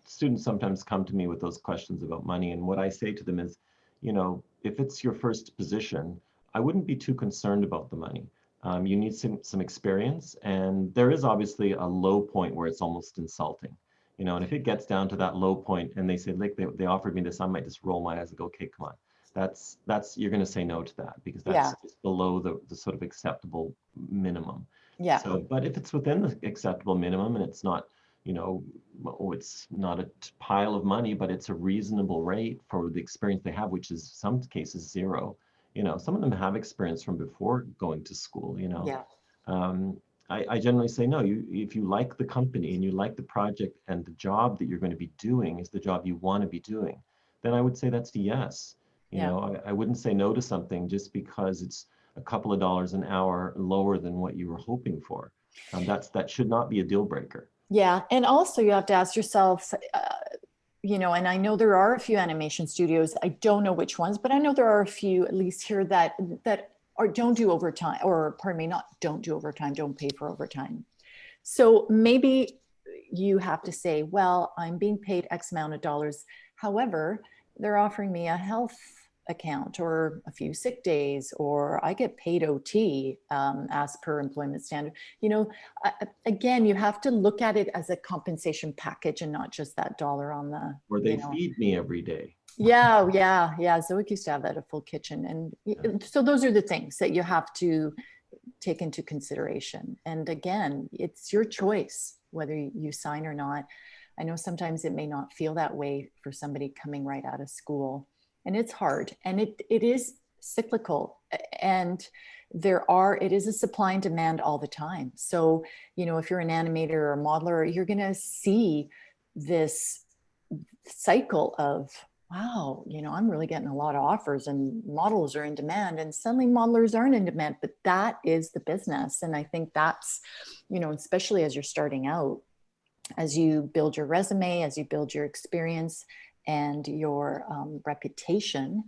A: students sometimes come to me with those questions about money. And what I say to them is, if it's your first position, I wouldn't be too concerned about the money. You need some experience, and there is obviously a low point where it's almost insulting, and if it gets down to that low point and they say, like, they offered me this, I might just roll my eyes and go, okay, come on. That's you're going to say no to that because that's just below the sort of acceptable minimum.
B: Yeah.
A: So, but if it's within the acceptable minimum and it's not, it's not a pile of money, but it's a reasonable rate for the experience they have, which is some cases zero. Some of them have experience from before going to school.
B: Yeah.
A: I generally say no. If you like the company and you like the project and the job that you're going to be doing is the job you want to be doing, then I would say that's a yes. I wouldn't say no to something just because it's a couple of dollars an hour lower than what you were hoping for. That should not be a deal breaker.
B: Yeah. And also you have to ask yourself, and I know there are a few animation studios, I don't know which ones, but I know there are a few, at least here, that don't do overtime, or pardon me, not don't do overtime, don't pay for overtime. So maybe you have to say, well, I'm being paid X amount of dollars. However, they're offering me a health account or a few sick days, or I get paid OT as per employment standard. Again, you have to look at it as a compensation package and not just that dollar on the.
A: Or they feed me every day.
B: Yeah. Zoic used to have that, a full kitchen. And so those are the things that you have to take into consideration. And again, it's your choice whether you sign or not. I know sometimes it may not feel that way for somebody coming right out of school. and it's hard, and it is cyclical, and it is a supply and demand all the time. So, if you're an animator or a modeler, you're going to see this cycle of, wow, I'm really getting a lot of offers and models are in demand, and suddenly modelers aren't in demand. But that is the business. And I think that's, especially as you're starting out, as you build your resume, as you build your experience and your reputation,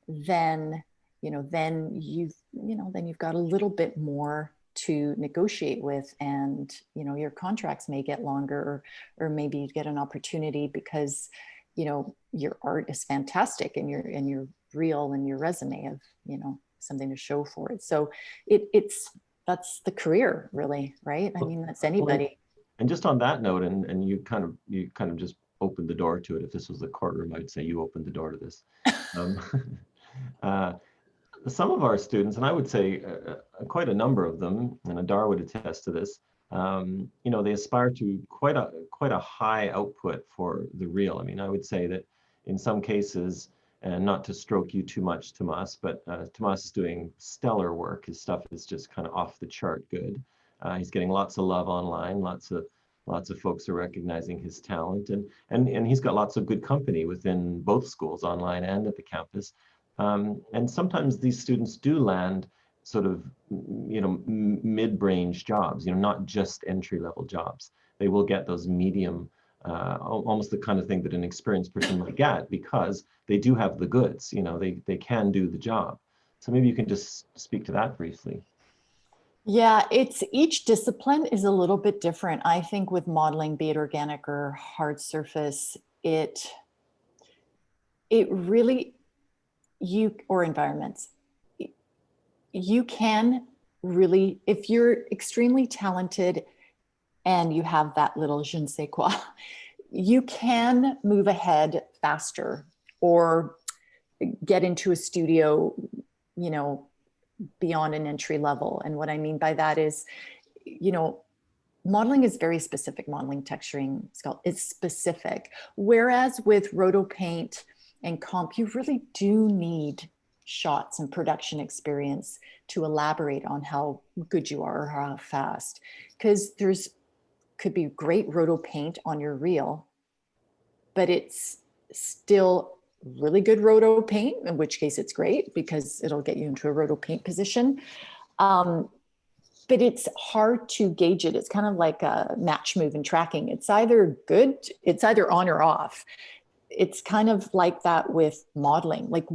B: then you've got a little bit more to negotiate with, and your contracts may get longer, or maybe you get an opportunity because your art is fantastic, and your reel and your resume of something to show for it. So that's the career, really, right? I mean, that's anybody.
A: And just on that note, and you kind of just opened the door to it. If this was the courtroom, I'd say you opened the door to this. Some of our students, and I would say quite a number of them, and Adar would attest to this, they aspire to quite a high output for the reel. I mean, I would say that in some cases, and not to stroke you too much, Tomas, but Tomas is doing stellar work. His stuff is just kind of off the chart good. He's getting lots of love online. Lots of folks are recognizing his talent, and he's got lots of good company within both schools, online and at the campus. And sometimes these students do land sort of, mid-range jobs, not just entry-level jobs. They will get those medium, almost the kind of thing that an experienced person might get, because they do have the goods, they can do the job. So maybe you can just speak to that briefly.
B: Yeah, each discipline is a little bit different. I think with modeling, be it organic or hard surface, it really, or environments, you can really, if you're extremely talented and you have that little je ne sais quoi, you can move ahead faster or get into a studio, beyond an entry level. And what I mean by that is, modeling is very specific. Modeling, texturing, it's specific. Whereas with roto paint and comp, you really do need shots and production experience to elaborate on how good you are or how fast. Because could be great roto paint on your reel, but it's still really good roto paint, in which case it's great because it'll get you into a roto paint position. But it's hard to gauge it. It's kind of like a match move in tracking. It's either good, it's either on or off. It's kind of like that with modeling. Like,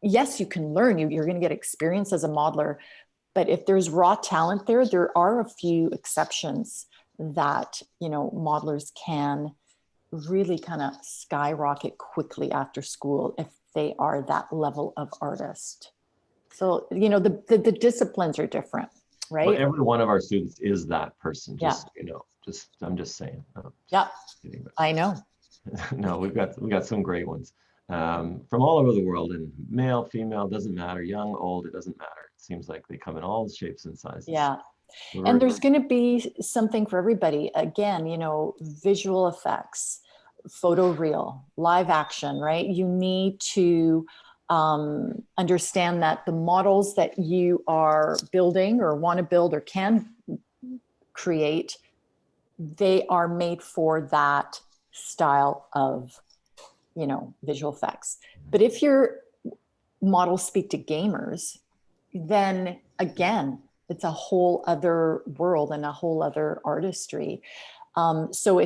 B: yes, you can learn, you're going to get experience as a modeler, but if there's raw talent there are a few exceptions that, modelers can really kind of skyrocket quickly after school if they are that level of artist. So, the disciplines are different, right?
A: Well, every one of our students is that person. I'm just saying.
B: Yeah, I know.
A: No, we've got some great ones from all over the world, and male, female, doesn't matter, young, old, it doesn't matter. It seems like they come in all shapes and sizes.
B: Yeah. And there's going to be something for everybody. Again, visual effects, photo reel, live action, right? You need to understand that the models that you are building or want to build or can create, they are made for that style of, visual effects. But if your models speak to gamers, then again, it's a whole other world and a whole other artistry. So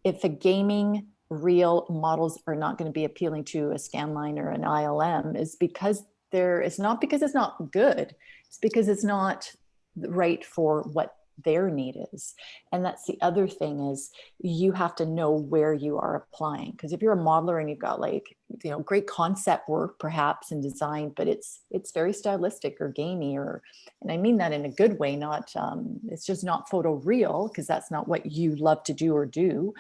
B: if a gaming reel models are not going to be appealing to a scanline or an ILM, is because it's not because it's not good. It's because it's not right for what their need is. And that's the other thing, is you have to know where you are applying. Because if you're a modeler and you've got great concept work perhaps in design, but it's very stylistic or gamey, and I mean that in a good way, not it's just not photo real, because that's not what you love to do,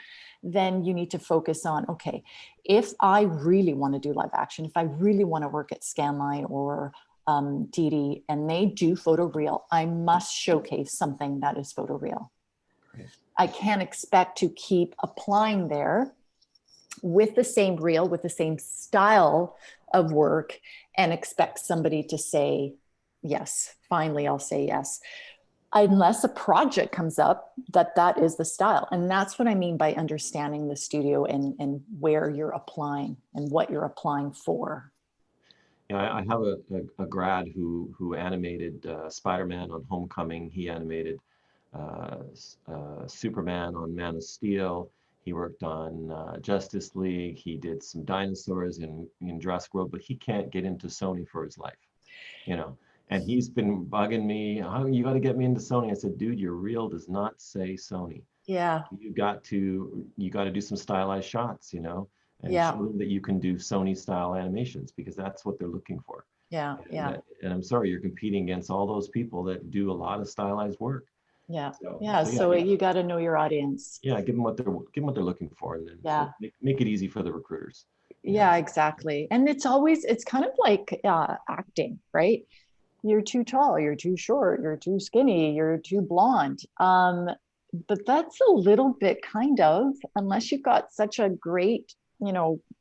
B: then you need to focus on, okay, if I really want to do live action, if I really want to work at Scanline or DD, and they do photo real, I must showcase something that is photo real. Great. I can't expect to keep applying there with the same reel, with the same style of work and expect somebody to say, yes, finally, I'll say yes. Unless a project comes up that is the style. And that's what I mean by understanding the studio and where you're applying and what you're applying for.
A: Yeah, I have a grad who animated Spider-Man on Homecoming. He animated Superman on Man of Steel. He worked on Justice League. He did some dinosaurs in Jurassic World, but he can't get into Sony for his life, you know. And he's been bugging me, oh, you got to get me into Sony. I said, dude, your reel does not say Sony.
B: Yeah.
A: You got to do some stylized shots, you know, and
B: Yeah.
A: show them that you can do Sony style animations, because that's what they're looking for.
B: Yeah. Yeah.
A: And I'm sorry, you're competing against all those people that do a lot of stylized work.
B: Yeah.
A: So,
B: Yeah. So you got to know your audience.
A: yeah, give them what they're looking for, and then
B: Yeah.
A: make it easy for the recruiters.
B: Yeah, exactly. And it's kind of like acting, right? You're too tall, you're too short, you're too skinny, you're too blonde. But that's a little bit kind of, unless you've got such a great,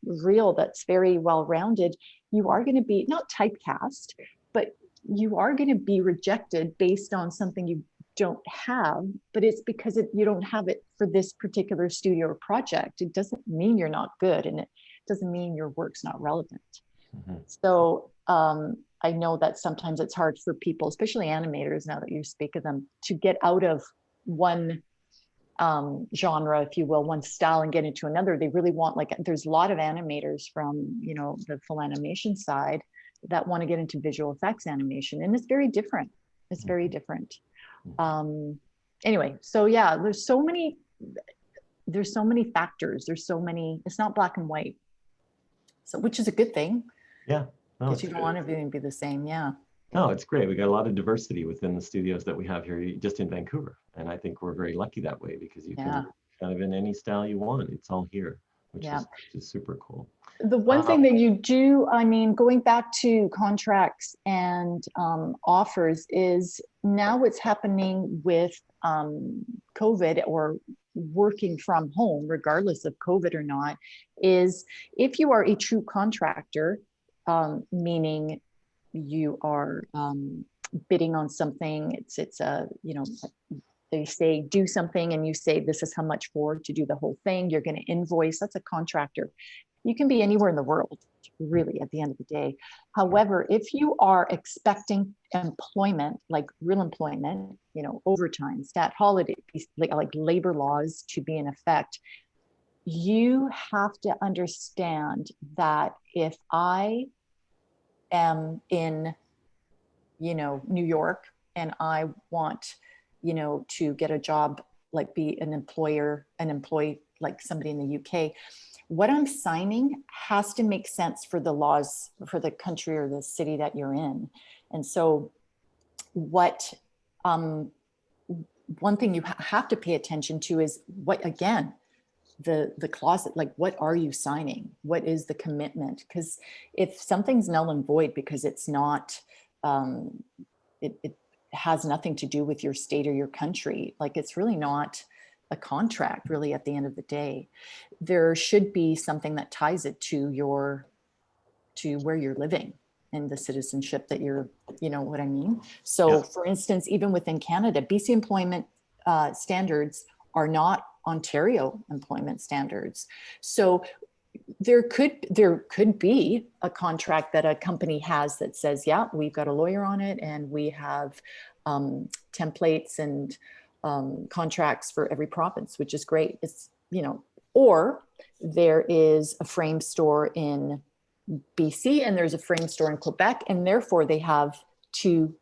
B: reel that's very well rounded, you are going to be not typecast, but you are going to be rejected based on something you don't have, but it's because you don't have it for this particular studio or project. It doesn't mean you're not good, and it doesn't mean your work's not relevant. Mm-hmm. So I know that sometimes it's hard for people, especially animators, now that you speak of them, to get out of one genre, if you will, one style, and get into another. They really want, like, there's a lot of animators from, the full animation side that want to get into visual effects animation, and it's very different. It's very different. Anyway, so yeah, there's so many factors. It's not black and white. So, which is a good thing.
A: Yeah.
B: Because you don't want everything to be the same. Yeah.
A: No, it's great. We got a lot of diversity within the studios that we have here just in Vancouver. And I think we're very lucky that way, because you can kind of in any style you want. It's all here, which is super cool.
B: The one thing that you do, I mean, going back to contracts and offers, is now what's happening with COVID or working from home, regardless of COVID or not, is if you are a true contractor, meaning you are bidding on something, it's a, they say do something and you say this is how much for to do the whole thing, you're going to invoice. That's a contractor. You can be anywhere in the world, really, at the end of the day. However, if you are expecting employment, like real employment, overtime, stat holiday, like labor laws to be in effect, you have to understand that if I am in, New York, and I want, to get a job, like be an employee, like somebody in the UK, what I'm signing has to make sense for the laws for the country or the city that you're in. And so what, one thing you have to pay attention to is what, again, the closet, like, what are you signing? What is the commitment? Because if something's null and void because it's not, it has nothing to do with your state or your country, like, it's really not a contract, really, at the end of the day. There should be something that ties it to where you're living and the citizenship that you're, what I mean? So for instance, even within Canada, BC employment standards are not Ontario employment standards. So there could be a contract that a company has that says, yeah, we've got a lawyer on it, and we have templates and contracts for every province, which is great. It's, or there is a frame store in BC and there's a frame store in Quebec, and therefore they have two,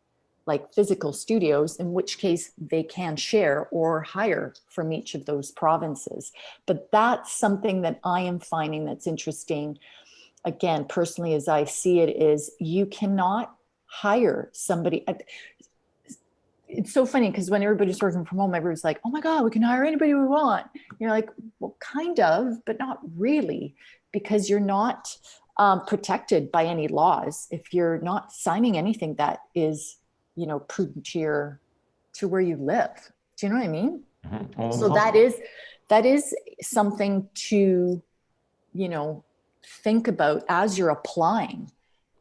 B: like, physical studios, in which case they can share or hire from each of those provinces. But that's something that I am finding that's interesting. Again, personally, as I see it, is you cannot hire somebody. It's so funny because when everybody's working from home, everybody's like, oh my God, we can hire anybody we want. You're like, well, kind of, but not really, because you're not protected by any laws if you're not signing anything that is, prudent to where you live. Do you know what I mean? Mm-hmm. So that is something to, think about as you're applying,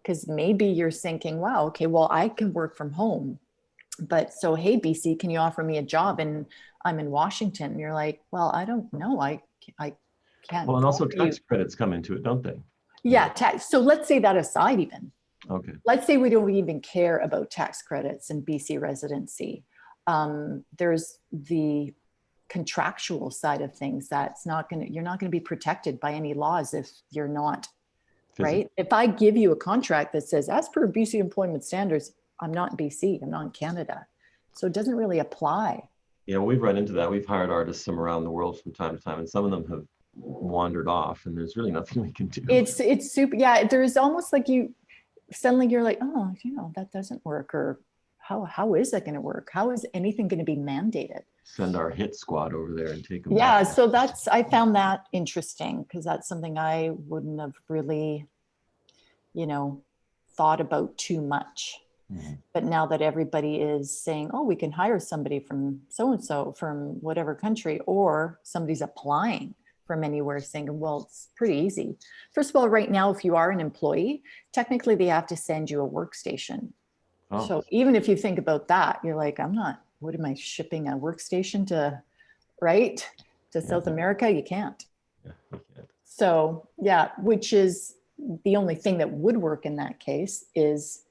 B: because maybe you're thinking, wow, okay, well, I can work from home. But so, hey, BC, can you offer me a job? And I'm in Washington. And you're like, well, I don't know. I can't.
A: Well, and also
B: offer you.
A: tax credits come into it, don't they?
B: Yeah, tax. So let's say that aside even.
A: Okay.
B: Let's say we don't even care about tax credits and BC residency. There's the contractual side of things you're not going to be protected by any laws if you're not, right? If I give you a contract that says, as per BC employment standards, I'm not in BC, I'm not in Canada. So it doesn't really apply.
A: Yeah, we've run into that. We've hired artists from around the world from time to time, and some of them have wandered off, and there's really nothing we can do.
B: It's super, yeah, there's almost like suddenly you're like, oh, that doesn't work, or how is that going to work? How is anything going to be mandated?
A: Send our hit squad over there and take them.
B: Yeah,
A: back.
B: so I found that interesting, because that's something I wouldn't have really, thought about too much. Mm-hmm. But now that everybody is saying, oh, we can hire somebody from so-and-so from whatever country, or somebody's applying from anywhere saying, well, it's pretty easy. First of all, right now, if you are an employee, technically they have to send you a workstation. Oh. So even if you think about that, you're like, what am I shipping a workstation to South America? You can't. Yeah, you can't. So yeah, which is the only thing that would work in that case is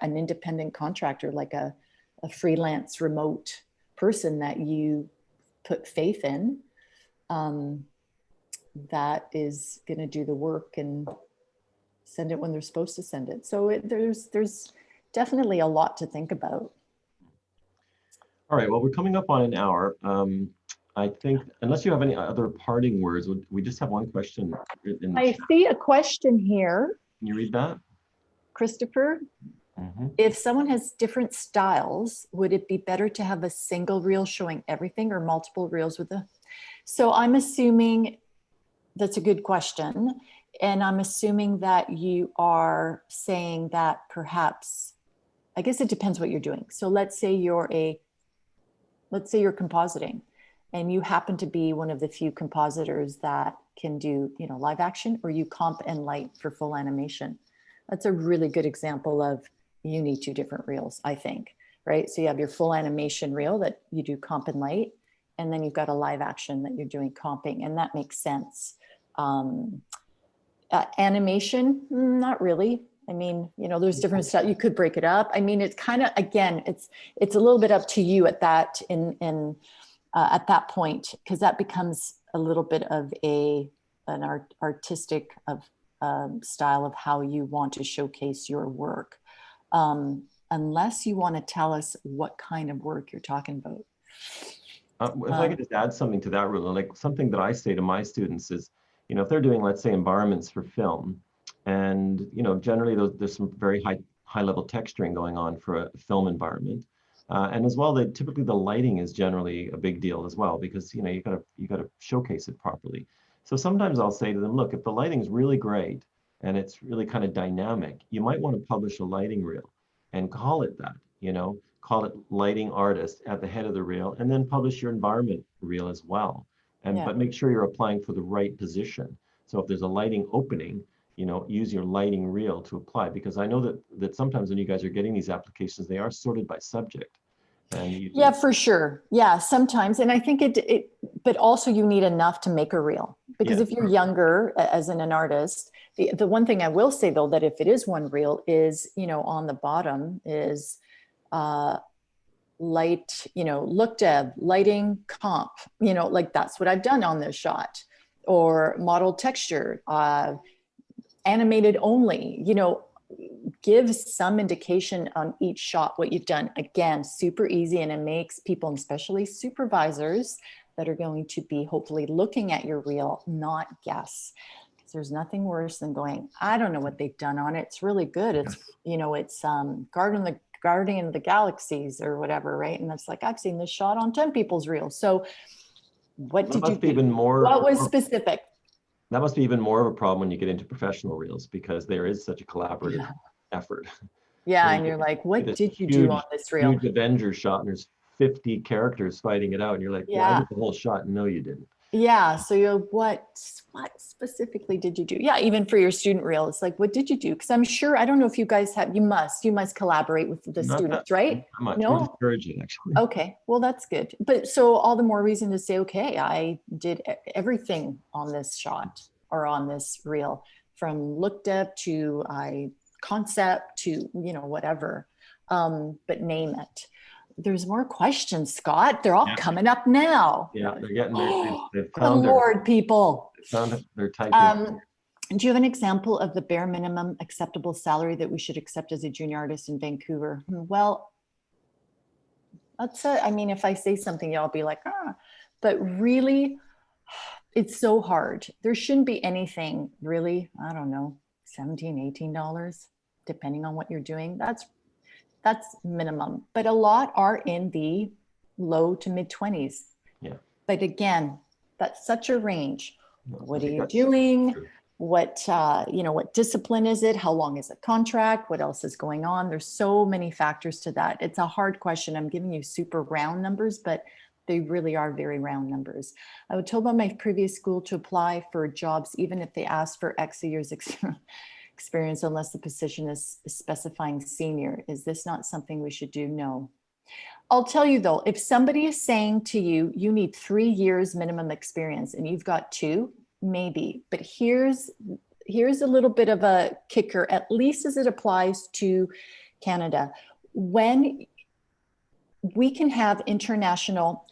B: an independent contractor, like a freelance remote person that you put faith in, that is going to do the work and send it when they're supposed to send it. So there's definitely a lot to think about.
A: All right, well, we're coming up on an hour. I think, unless you have any other parting words, we just have one question.
B: I see a question here.
A: Can you read that?
B: Christopher, if someone has different styles, would it be better to have a single reel showing everything or multiple reels with So I'm assuming that's a good question. And I'm assuming that you are saying that perhaps, I guess it depends what you're doing. So let's say you're compositing and you happen to be one of the few compositors that can do, live action, or you comp and light for full animation. That's a really good example of you need two different reels, I think, right? So you have your full animation reel that you do comp and light, and then you've got a live action that you're doing comping, and that makes sense. Animation, not really. I mean, there's different stuff. You could break it up. I mean, it's kind of, again, it's a little bit up to you at that at that point, because that becomes a little bit of an artistic style of how you want to showcase your work, unless you want to tell us what kind of work you're talking about.
A: If I could just add something to that, Roula, like something that I say to my students is, if they're doing, let's say, environments for film, and generally there's some very high level texturing going on for a film environment, and as well, typically the lighting is generally a big deal as well, because you gotta showcase it properly. So sometimes I'll say to them, look, if the lighting is really great and it's really kind of dynamic, you might want to publish a lighting reel and call it that, call it lighting artist at the head of the reel, and then publish your environment reel as well. But make sure you're applying for the right position. So if there's a lighting opening, use your lighting reel to apply, because I know that sometimes when you guys are getting these applications, they are sorted by subject.
B: Yeah, for sure. Yeah, sometimes. And I think but also you need enough to make a reel, because if you're younger as an artist, the one thing I will say though, that if it is one reel is, on the bottom is light, look dev, lighting, comp, like that's what I've done on this shot, or model texture, animated only, give some indication on each shot what you've done. Again, super easy, and it makes people, and especially supervisors that are going to be hopefully looking at your reel, not guess. Because there's nothing worse than going, I don't know what they've done on it. It's really good. It's, it's Guardian of the Galaxies or whatever, right? And that's like, I've seen this shot on 10 people's reels. So what did you do? What was specific?
A: That must be even more of a problem when you get into professional reels, because there is such a collaborative effort.
B: Yeah, and you're like, what did you do on this reel?
A: Huge Avengers shot, and there's 50 characters fighting it out, and you're like, yeah, I did the whole shot. No, you didn't.
B: Yeah. So what specifically did you do? Yeah. Even for your student reel, it's like, what did you do? Because I'm sure, I don't know if you guys have, you must collaborate with the
A: Not that
B: students, right?
A: much. We
B: No?
A: discourage it, actually.
B: Okay. Well, that's good. But so all the more reason to say, okay, I did everything on this shot or on this reel, from looked up to concept to, whatever. But name it. There's more questions, Scott. They're all
A: Yeah.
B: coming up now.
A: Yeah, they're getting there. They've
B: Good
A: found
B: Lord, people.
A: their typing.
B: Do you have an example of the bare minimum acceptable salary that we should accept as a junior artist in Vancouver? Well, I mean, if I say something, y'all be like, but really, it's so hard. There shouldn't be anything really, I don't know, $17, $18, depending on what you're doing. That's minimum, but a lot are in the low to mid 20s.
A: Yeah.
B: But again, that's such a range.
A: No,
B: What
A: I
B: are
A: think
B: you
A: that's
B: doing?
A: true.
B: What, what discipline is it? How long is the contract? What else is going on? There's so many factors to that. It's a hard question. I'm giving you super round numbers, but they really are very round numbers. I was told by my previous school to apply for jobs, even if they asked for X years experience, unless the position is specifying senior. Is this not something we should do? No. I'll tell you though, if somebody is saying to you, you need 3 years minimum experience and you've got 2, maybe, but here's a little bit of a kicker, at least as it applies to Canada. When we can have international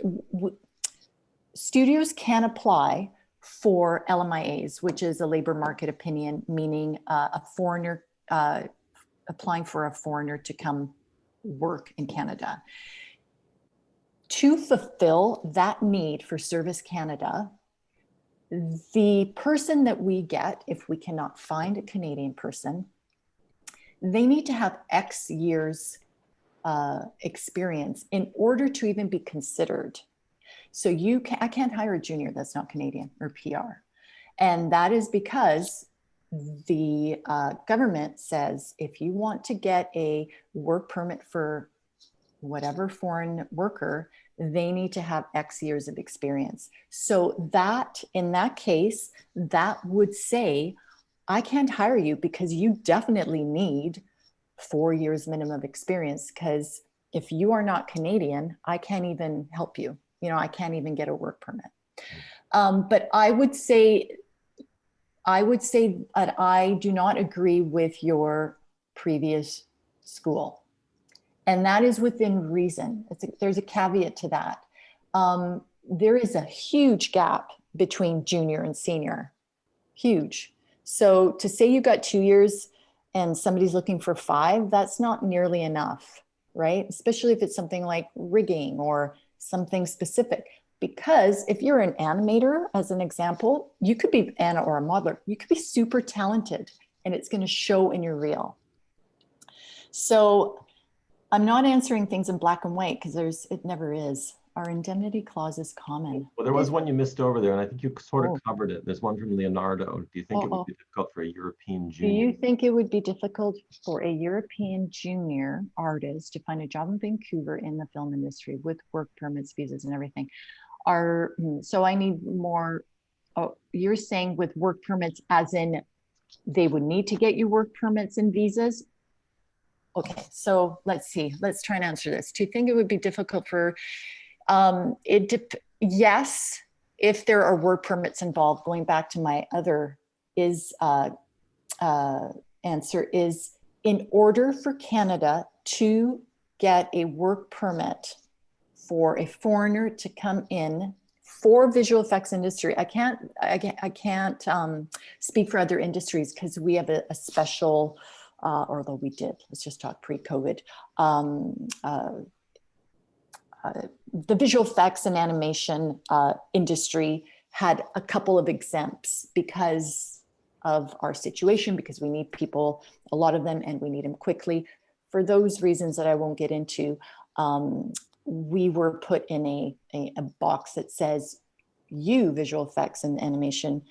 B: studios can apply for LMIAs, which is a labor market opinion, meaning a foreigner applying for a foreigner to come work in Canada. To fulfill that need for Service Canada, the person that we get, if we cannot find a Canadian person, they need to have X years experience in order to even be considered. So I can't hire a junior that's not Canadian or PR. And that is because the government says, if you want to get a work permit for whatever foreign worker, they need to have X years of experience. So that, in that case, that would say, I can't hire you because you definitely need 4 years minimum of experience, because if you are not Canadian, I can't even help you. I can't even get a work permit. But I would say that I do not agree with your previous school. And that is within reason. There's a caveat to that. There is a huge gap between junior and senior, huge. So to say you got 2 years and somebody's looking for 5, that's not nearly enough, right? Especially if it's something like rigging or something specific. Because if you're an animator, as an example, you could be or a modeler, you could be super talented and it's going to show in your reel. So I'm not answering things in black and white because it never is. Our indemnity clause is common.
A: Well, there was one you missed over there, and I think you sort of covered it. There's one from Leonardo. Do you think it would be difficult for a European
B: Do
A: junior?
B: you think it would be difficult for a European junior artist to find a job in Vancouver in the film industry with work permits, visas, and everything? So I need more. Oh, you're saying with work permits, as in they would need to get you work permits and visas? Okay, so let's see. Let's try and answer this. Do you think it would be difficult for yes, if there are work permits involved? Going back to my other answer is, in order for Canada to get a work permit for a foreigner to come in for visual effects industry, I can't speak for other industries because we have a special, although we did, let's just talk pre-COVID, the visual effects and animation industry had a couple of exempts because of our situation, because we need people, a lot of them, and we need them quickly. For those reasons that I won't get into, we were put in a box that says, you, visual effects and animation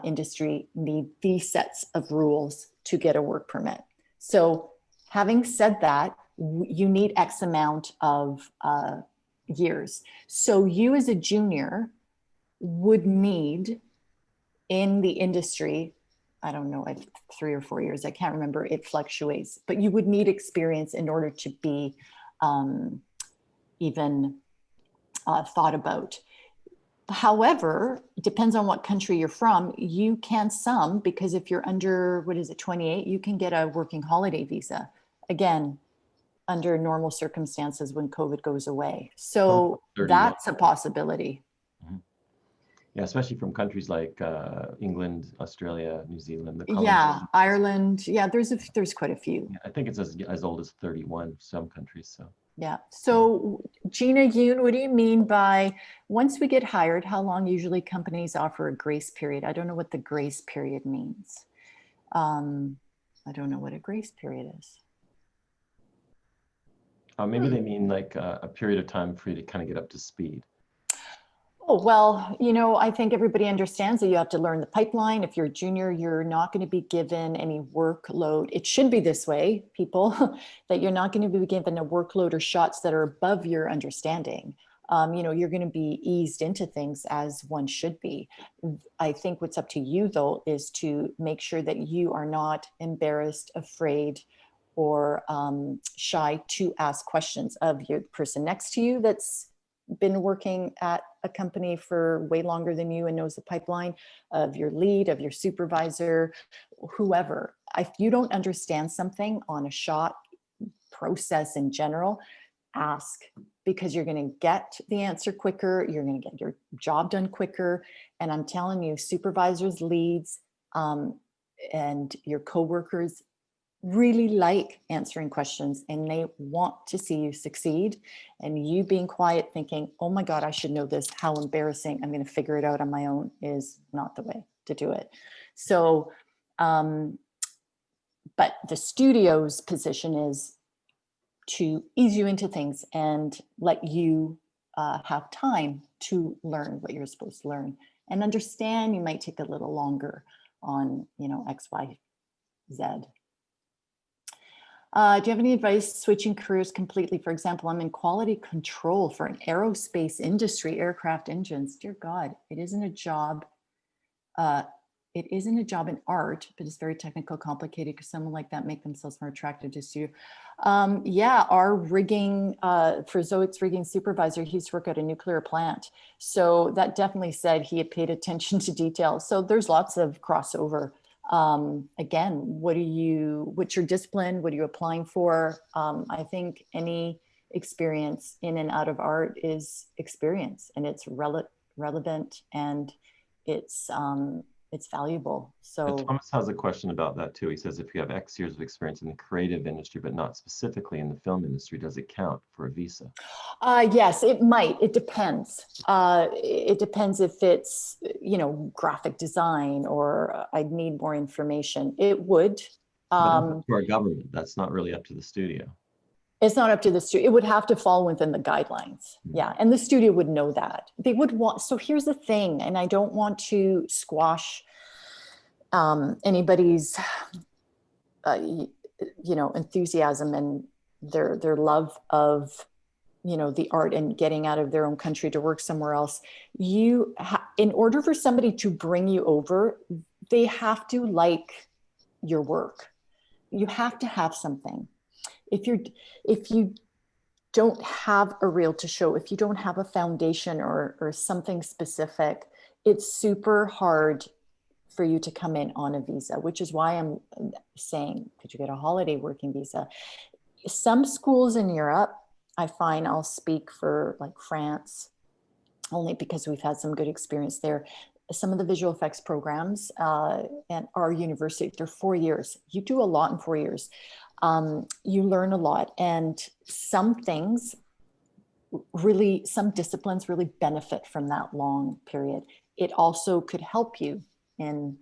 B: industry, need these sets of rules to get a work permit. So having said that, you need X amount of years. So you as a junior would need in the industry, I don't know, 3 or 4 years, I can't remember, it fluctuates, but you would need experience in order to be even thought about. However, it depends on what country you're from. You can because if you're under, 28, you can get a working holiday visa. Again, under normal circumstances when COVID goes away. So
A: 31.
B: that's a possibility.
A: Mhm. Yeah, especially from countries like England, Australia, New Zealand. The
B: Yeah, Ireland. Yeah, there's quite a few.
A: I think it's as old as 31, some countries. So
B: Yeah. So Gina Yoon, what do you mean by once we get hired, how long usually companies offer a grace period? I don't know what the grace period means. I don't know what a grace period is.
A: maybe they mean like a period of time for you to kind of get up to speed.
B: Oh, well, I think everybody understands that you have to learn the pipeline. If you're a junior, you're not going to be given any workload. It should be this way, people, that you're not going to be given a workload or shots that are above your understanding. You're going to be eased into things as one should be. I think what's up to you, though, is to make sure that you are not embarrassed, afraid, or shy to ask questions of your person next to you that's been working at a company for way longer than you and knows the pipeline, of your lead, of your supervisor, whoever. If you don't understand something on a shot process in general, ask, because you're going to get the answer quicker. You're going to get your job done quicker. And I'm telling you, supervisors, leads, and your coworkers really like answering questions, and they want to see you succeed. And you being quiet thinking, oh my God, I should know this, how embarrassing, I'm going to figure it out on my own, is not the way to do it. So but the studio's position is to ease you into things and let you have time to learn what you're supposed to learn and understand. You might take a little longer on X, Y, Z. Do you have any advice switching careers completely? For example, I'm in quality control for an aerospace industry, aircraft engines. Dear God, it isn't a job. It isn't a job in art, but it's very technical, complicated. Because someone like that make themselves more attractive to you. Yeah, our rigging, for Zoic's rigging supervisor, he used to work at a nuclear plant. So that definitely said he had paid attention to detail. So there's lots of crossover. Again, what's your discipline? What are you applying for? I think any experience in and out of art is experience, and it's relevant, and it's valuable. So
A: Thomas has a question about that too. He says, if you have X years of experience in the creative industry, but not specifically in the film industry, does it count for a visa?
B: Yes, it might. It depends. It depends if it's, graphic design, or I'd need more information. It would.
A: But that's up to our government. That's not really up to the studio.
B: It's not up to the studio. It would have to fall within the guidelines. Yeah. And the studio would know that. They would want, so here's the thing, and I don't want to squash anybody's, enthusiasm and their love of, the art and getting out of their own country to work somewhere else. In order for somebody to bring you over, they have to like your work. You have to have something. If you don't have a reel to show, if you don't have a foundation or something specific, it's super hard for you to come in on a visa, which is why I'm saying, could you get a holiday working visa? Some schools in Europe, I find, I'll speak for like France, only because we've had some good experience there. Some of the visual effects programs at our university, they're 4 years. You do a lot in 4 years. You learn a lot, and some disciplines really benefit from that long period. It also could help you in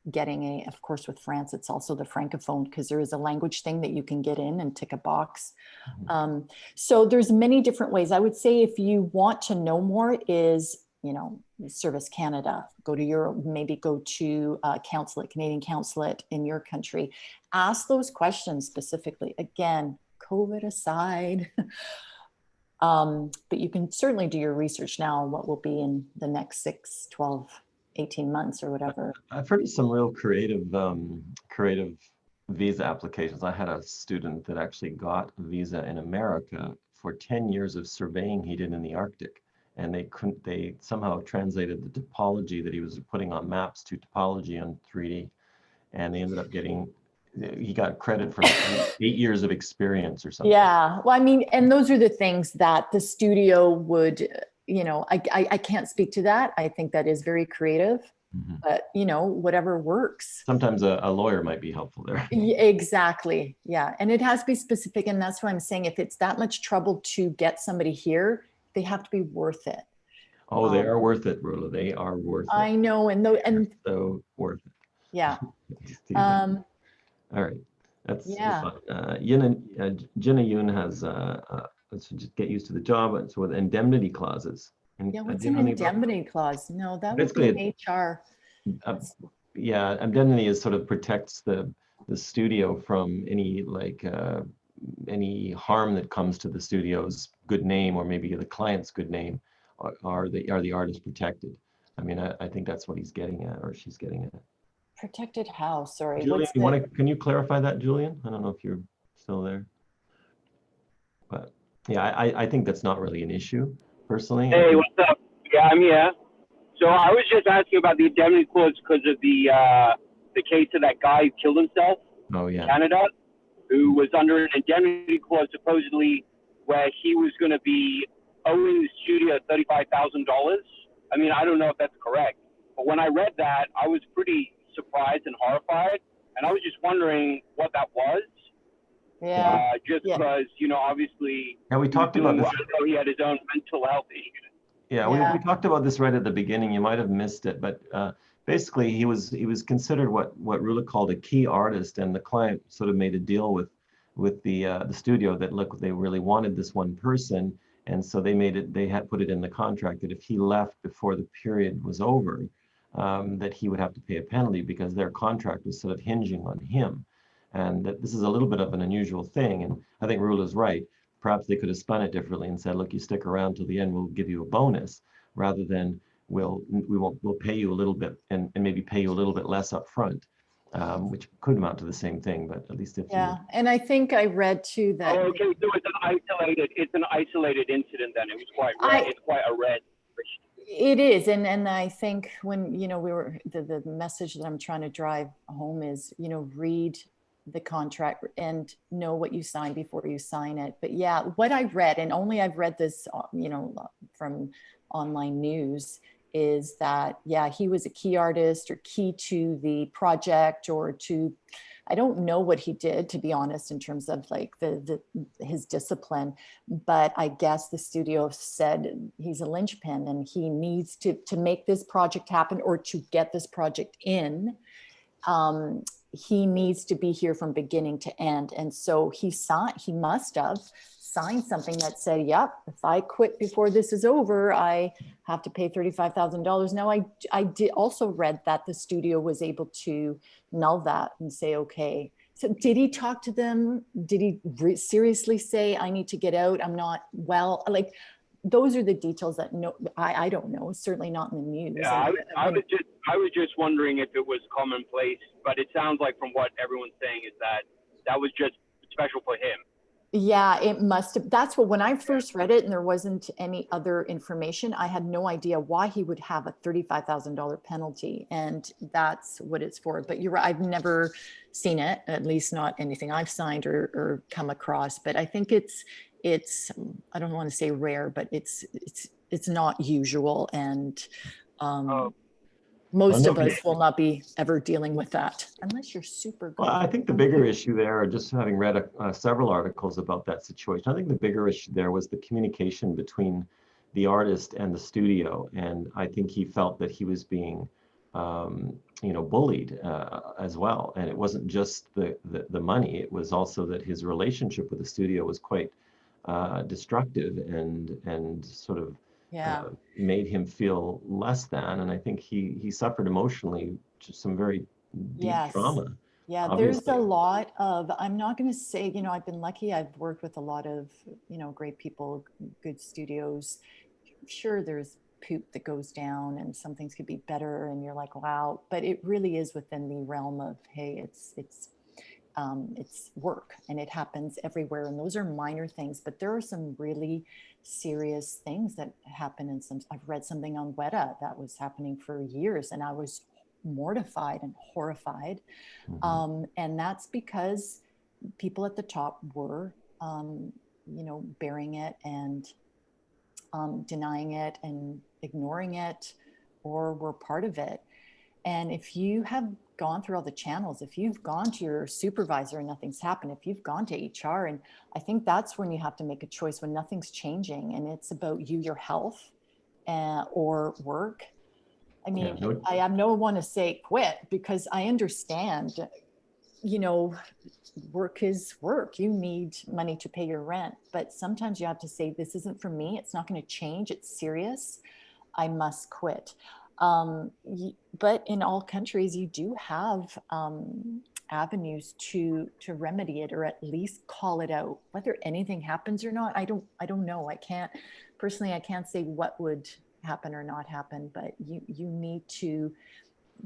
B: getting of course, with France, it's also the Francophone, because there is a language thing that you can get in and tick a box. So there's many different ways. I would say if you want to know more is, Service Canada, go to Europe, maybe go to consulate, Canadian consulate in your country. Ask those questions specifically. Again, COVID aside, But you can certainly do your research now on what will be in the next 6, 12, 18 months or whatever.
A: I've heard of some real creative visa applications. I had a student that actually got a visa in America for 10 years of surveying he did in the Arctic. And they somehow translated the topology that he was putting on maps to topology on 3D. And they ended up he got credit for like 8 years of experience or something.
B: Yeah. Well, I mean, and those are the things that the studio would, I can't speak to that. I think that is very creative, but whatever works.
A: Sometimes a lawyer might be helpful there.
B: Exactly. Yeah. And it has to be specific. And that's why I'm saying if it's that much trouble to get somebody here, they have to be worth it.
A: Oh, they are worth it, Roula. They are worth it.
B: I know. And
A: so worth it.
B: Yeah.
A: All right. That's fun. Jenna Yoon has, let's just get used to the job. So with indemnity clauses.
B: Yeah, what's an indemnity clause? No, that would be an HR.
A: Yeah, indemnity is sort of protects the studio from any harm that comes to the studio's good name, or maybe the client's good name. Are the artists protected? I mean, I think that's what he's getting at, or she's getting at.
B: Protected how? Sorry.
A: Julian, can you clarify that, Julian? I don't know if you're still there. But yeah, I think that's not really an issue, personally.
C: Hey, what's up? Yeah, I'm here. So I was just asking about the indemnity clause because of the case of that guy who killed himself in Canada, who was under an indemnity clause supposedly where he was going to be owing the studio $35,000. I mean, I don't know if that's correct, but when I read that, I was pretty surprised and horrified, and I was just wondering what that was.
B: Yeah.
C: Because, obviously.
A: Yeah, we talked about this.
C: He had his own mental health issues.
A: Yeah, we talked about this right at the beginning. You might have missed it, but basically he was considered what Roula called a key artist, and the client sort of made a deal with the studio that, look, they really wanted this one person, and so they had put it in the contract that if he left before the period was over, that he would have to pay a penalty because their contract was sort of hinging on him. And that this is a little bit of an unusual thing, and I think Roula's right. Perhaps they could have spun it differently and said, look, you stick around till the end, we'll give you a bonus, rather than we'll pay you a little bit and maybe pay you a little bit less up front, which could amount to the same thing, but at least if
B: and I think I read too that.
C: Oh, okay, so it's an isolated incident then. It was quite it's quite a red.
B: It is, and I think when we were the message that I'm trying to drive home is read the contract and know what you sign before you sign it. But yeah, what I read, and only I've read this from online news, is that he was a key artist or key to the project, or to, I don't know what he did, to be honest, in terms of like his discipline, but I guess the studio said he's a linchpin and he needs to make this project happen, or to get this project in. He needs to be here from beginning to end. And so he must have signed something that said, yep, if I quit before this is over, I have to pay $35,000. Now, I did also read that the studio was able to null that and say, okay. So did he talk to them? Did he seriously say, I need to get out, I'm not well? Like, those are the details that I don't know. Certainly not in the news.
C: Yeah, I was just wondering if it was commonplace, but it sounds like from what everyone's saying is that was just special for him.
B: Yeah, it must have. That's what, when I first read it and there wasn't any other information, I had no idea why he would have a $35,000 penalty, and that's what it's for. But you're right, I've never seen it, at least not anything I've signed or come across. But I think it's I don't want to say rare, but it's not usual, and most of us will not be ever dealing with that unless you're super good.
A: Well, I think the bigger issue there, just having read several articles about that situation, I think the bigger issue there was the communication between the artist and the studio, and I think he felt that he was being bullied as well. And it wasn't just the money, it was also that his relationship with the studio was quite destructive and sort of made him feel less than. And I think he suffered emotionally just some very deep trauma
B: Yeah, there's
A: obviously.
B: a lot of, I'm not going to say, you know, I've been lucky. I've worked with a lot of, you know, great people, good studios. Sure, there's poop that goes down and some things could be better and you're like, wow, but it really is within the realm of, hey, it's work and it happens everywhere. And those are minor things, but there are some really serious things that happen in some, I've read something on Weta that was happening for years and I was mortified and horrified. And that's because people at the top were, you know, bearing it and denying it and ignoring it, or were part of it. And if you have gone through all the channels, if you've gone to your supervisor and nothing's happened, if you've gone to HR, and I think that's when you have to make a choice when nothing's changing and it's about you, your health, or work. I mean,
A: Yeah,
B: I have no one to say quit because I understand, you know, work is work. You need money to pay your rent, but sometimes you have to say, this isn't for me. It's not going to change. It's serious. I must quit. But in all countries, you do have avenues to remedy it, or at least call it out. Whether anything happens or not, I don't know. I can't personally. I can't say what would happen or not happen. But you need to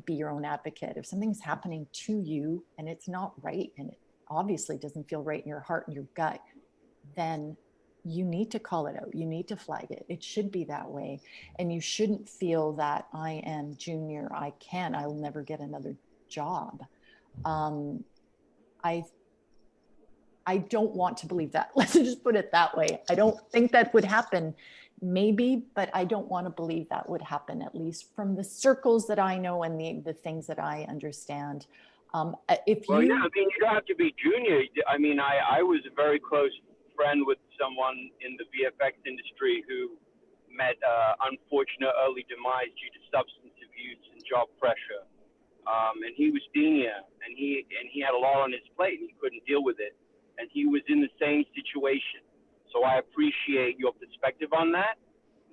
B: be your own advocate. If something's happening to you and it's not right, and it obviously doesn't feel right in your heart and your gut, then you need to call it out. You need to flag it. It should be that way. And you shouldn't feel that I am junior. I will never get another job. I I don't want to believe that. Let's just put it that way. I don't think that would happen. Maybe, but I don't want to believe that would happen, at least from the circles that I know and the things that I understand. If
C: Well,
B: you,
C: yeah, I mean, you don't have to be junior. I mean, I was a very close friend with someone in the VFX industry who met unfortunate early demise due to substance abuse and job pressure. And he was senior, and he had a lot on his plate, and he couldn't deal with it. And he was in the same situation. So I appreciate your perspective on that.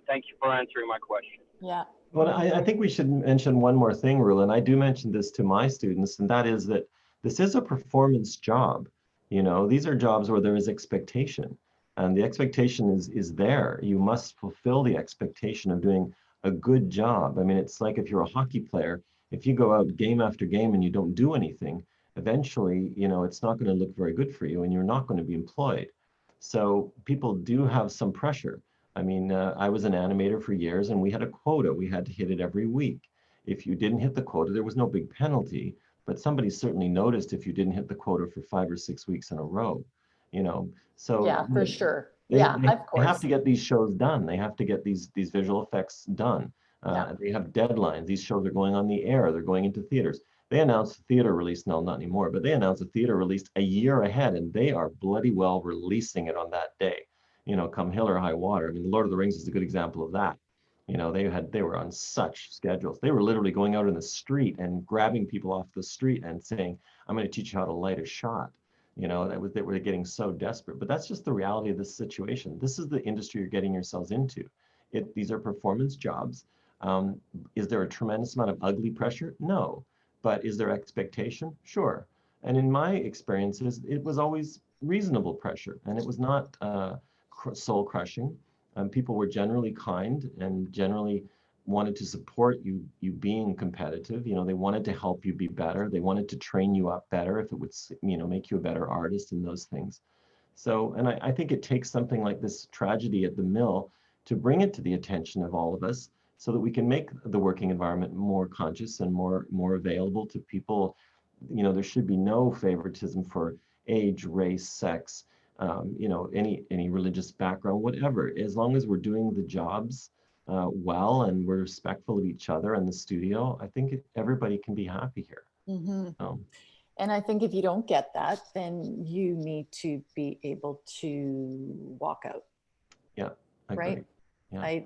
C: Thank you for answering my question.
B: yeah.
A: Well, I think we should mention one more thing, Roula, and I do mention this to my students, and that is that this is a performance job. You know, these are jobs where there is expectation, and the expectation is there. You must fulfill the expectation of doing a good job. I mean, it's like if you're a hockey player, if you go out game after game and you don't do anything, eventually, you know, it's not going to look very good for you, and you're not going to be employed. So people do have some pressure. I mean, I was an animator for years and we had a quota. We had to hit it every week. If you didn't hit the quota, there was no big penalty, but somebody certainly noticed if you didn't hit the quota for 5 or 6 weeks in a row, you know. So
B: Yeah, for sure.
A: they,
B: Yeah,
A: they,
B: of
A: they have
B: course.
A: to get these shows done. They have to get these visual effects done.
B: Yeah.
A: They have deadlines. These shows are going on the air. They're going into theaters. They announce a theater release, no, not anymore, but they announce a theater release a year ahead, and they are bloody well releasing it on that day, you know, come hell or high water. I mean, Lord of the Rings is a good example of that. You know, they were on such schedules. They were literally going out in the street and grabbing people off the street and saying, I'm going to teach you how to light a shot. You know, they were getting so desperate. But that's just the reality of this situation. This is the industry you're getting yourselves into. These are performance jobs. Is there a tremendous amount of ugly pressure? No. But is there expectation? Sure. And in my experiences, it was always reasonable pressure, and it was not soul crushing. People were generally kind and generally wanted to support you being competitive. You know, they wanted to help you be better. They wanted to train you up better if it would, you know, make you a better artist and those things. So, and I think it takes something like this tragedy at the mill to bring it to the attention of all of us so that we can make the working environment more conscious and more available to people. You know, there should be no favoritism for age, race, sex, you know, any religious background, whatever. As long as we're doing the jobs well and we're respectful of each other in the studio, I think everybody can be happy here.
B: Mm-hmm. And I think if you don't get that, then you need to be able to walk out.
A: Yeah, I agree.
B: Right.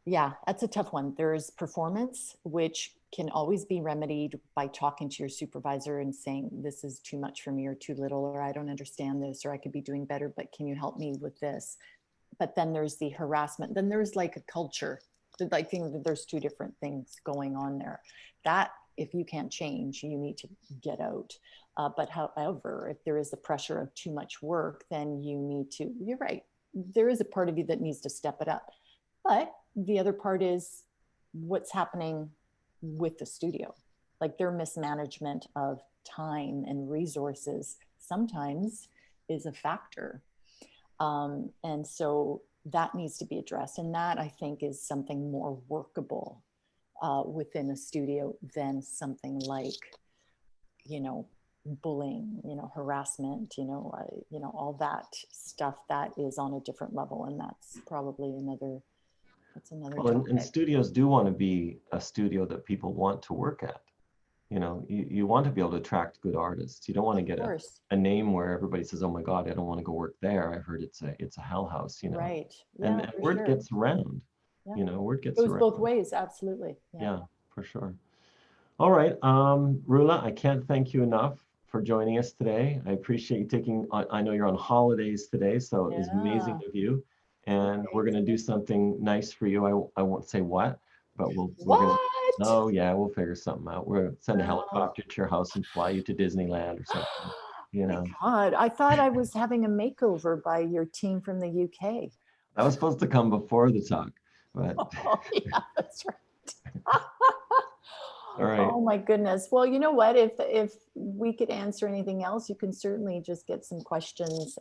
A: Yeah.
B: That's a tough one. There's performance, which can always be remedied by talking to your supervisor and saying, this is too much for me or too little, or I don't understand this, or I could be doing better, but can you help me with this? But then there's the harassment. Then there's like a culture. I think that there's two different things going on there. That if you can't change, you need to get out. But however, if there is the pressure of too much work, then you need to, you're right, there is a part of you that needs to step it up. But the other part is what's happening with the studio. Like their mismanagement of time and resources sometimes is a factor. And so that needs to be addressed. And that, I think, is something more workable within a studio than something like, bullying, harassment, all that stuff that is on a different level. And that's probably another
A: well, and studios do want to be a studio that people want to work at. You want to be able to attract good artists. You don't want to get a name where everybody says, oh my God, I don't want to go work there. I heard it's a hell house,
B: Right. Yeah,
A: and word gets around, word gets
B: around. It goes
A: around.
B: both ways, absolutely.
A: Yeah, for sure. All right, Roula, I can't thank you enough for joining us today. I appreciate you taking, I know you're on holidays today, so it was amazing of you. And we're going to do something nice for you. I won't say what, but we're going to, oh yeah, we'll figure something out. We'll send a helicopter to your house and fly you to Disneyland or something.
B: My God, I thought I was having a makeover by your team from the UK.
A: That was supposed to come before the talk, but.
B: Oh, yeah, that's right.
A: All right.
B: Oh my goodness. Well, you know what? If we could answer anything else, you can certainly just get some questions,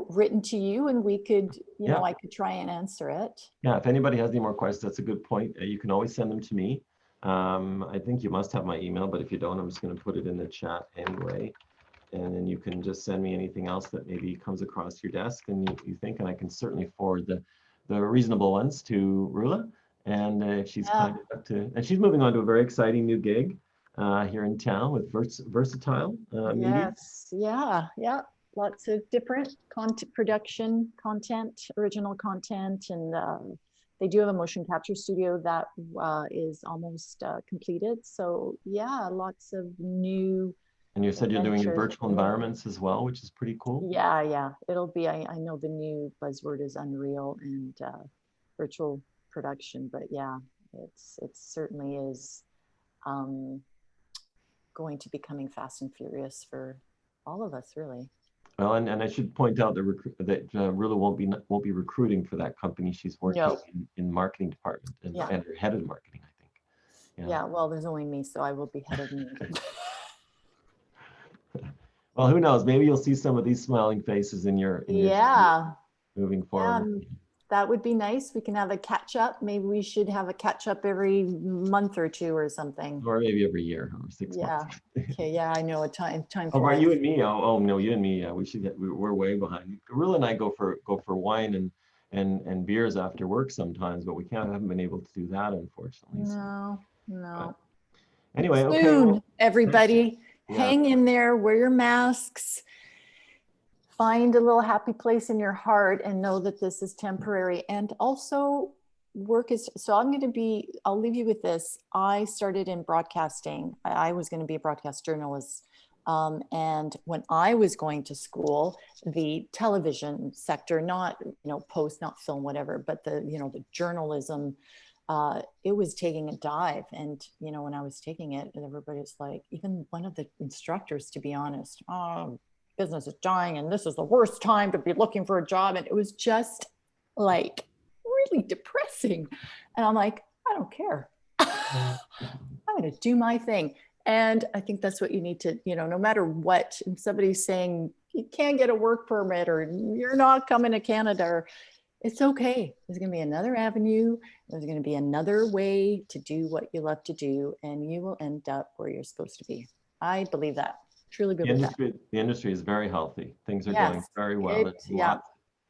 B: written to you, and we could, I could try and answer it.
A: Yeah. If anybody has any more questions, that's a good point. You can always send them to me. I think you must have my email, but if you don't, I'm just going to put it in the chat anyway. And then you can just send me anything else that maybe comes across your desk and you think, and I can certainly forward the reasonable ones to Roula. And if she's kind enough to, and she's moving on to a very exciting new gig here in town with Versatile Media.
B: Yes, yeah. Lots of different production content, original content, and they do have a motion capture studio that is almost completed. So yeah, lots of new.
A: And you said you're doing virtual environments as well, which is pretty cool.
B: Yeah. It'll be, I know the new buzzword is Unreal and virtual production, but yeah, it certainly is going to be coming fast and furious for all of us, really.
A: Well, and I should point out that Roula won't be recruiting for that company. She's working in marketing department and her head of marketing, I think.
B: Yeah. Well, there's only me, so I will be head of me.
A: Well, who knows? Maybe you'll see some of these smiling faces in your moving forward.
B: That would be nice. We can have a catch up. Maybe we should have a catch up every month or two or something.
A: Or maybe every year or 6 months.
B: Okay. Yeah, I know. Time.
A: Oh, are you and me? Oh no, you and me. Yeah, we should get. We're way behind. Roula and I go for wine and beers after work sometimes, but we haven't been able to do that, unfortunately.
B: No.
A: But anyway,
B: soon,
A: okay.
B: Everybody, hang in there. Wear your masks. Find a little happy place in your heart and know that this is temporary. And also so I'll leave you with this. I started in broadcasting. I was going to be a broadcast journalist. And when I was going to school, the television sector, not, post, not film, whatever, but the journalism, it was taking a dive. And, when I was taking it, everybody's like, even one of the instructors, to be honest, business is dying and this is the worst time to be looking for a job. And it was just like really depressing. And I'm like, I don't care. I'm going to do my thing. And I think that's what you need to, no matter what, if somebody's saying you can't get a work permit or you're not coming to Canada, or it's okay. There's going to be another avenue. There's going to be another way to do what you love to do, and you will end up where you're supposed to be. I believe that. Truly believe that.
A: The industry is very healthy. Things are going very well.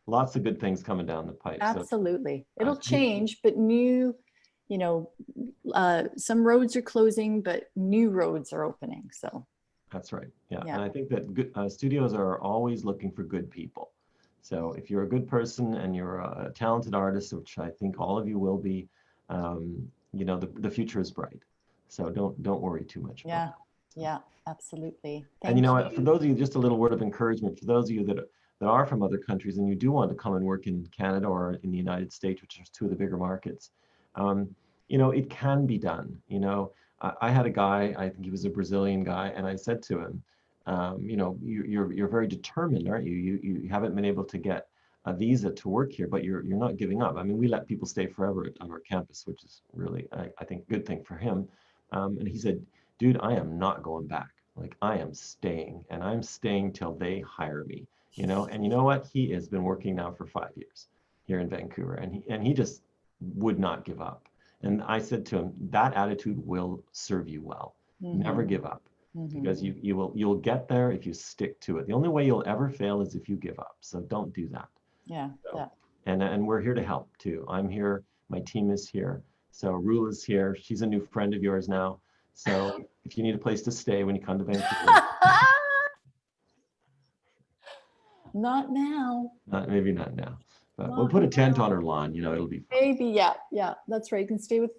A: Lots of good things coming down the pipe.
B: Absolutely. So, it'll change, but new, some roads are closing, but new roads are opening. So
A: that's right. Yeah. And I think that studios are always looking for good people. So if you're a good person and you're a talented artist, which I think all of you will be, the future is bright. So don't worry too much about it.
B: Yeah, absolutely.
A: And for those of you, just a little word of encouragement for those of you that are from other countries and you do want to come and work in Canada or in the United States, which are two of the bigger markets, it can be done. I had a guy, I think he was a Brazilian guy, and I said to him, you know, you're very determined, aren't you? You haven't been able to get a visa to work here, but you're not giving up. I mean, we let people stay forever on our campus, which is really, I think, a good thing for him. And he said, dude, I am not going back. Like, I am staying, and I'm staying till they hire me, you know? And you know what? He has been working now for 5 years here in Vancouver, and he just would not give up. And I said to him, that attitude will serve you well. Never give up, because you'll get there if you stick to it. The only way you'll ever fail is if you give up. So don't do that.
B: Yeah.
A: So,
B: Yeah.
A: and we're here to help too. I'm here. My team is here. So Roula's here. She's a new friend of yours now. So if you need a place to stay when you come to Vancouver.
B: Not now.
A: Maybe not now. But we'll put a tent on her lawn, you know, it'll be fun.
B: Maybe, yeah, that's right. You can stay with,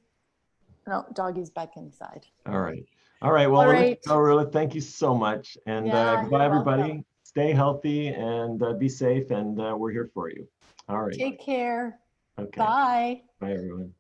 B: no, doggy's back inside.
A: All right. All right, well, we'll let you go, Roula. Thank you so much. And goodbye, everybody. Welcome. Stay healthy and be safe, and we're here for you. All right.
B: Take care.
A: Okay.
B: Bye.
A: Bye, everyone.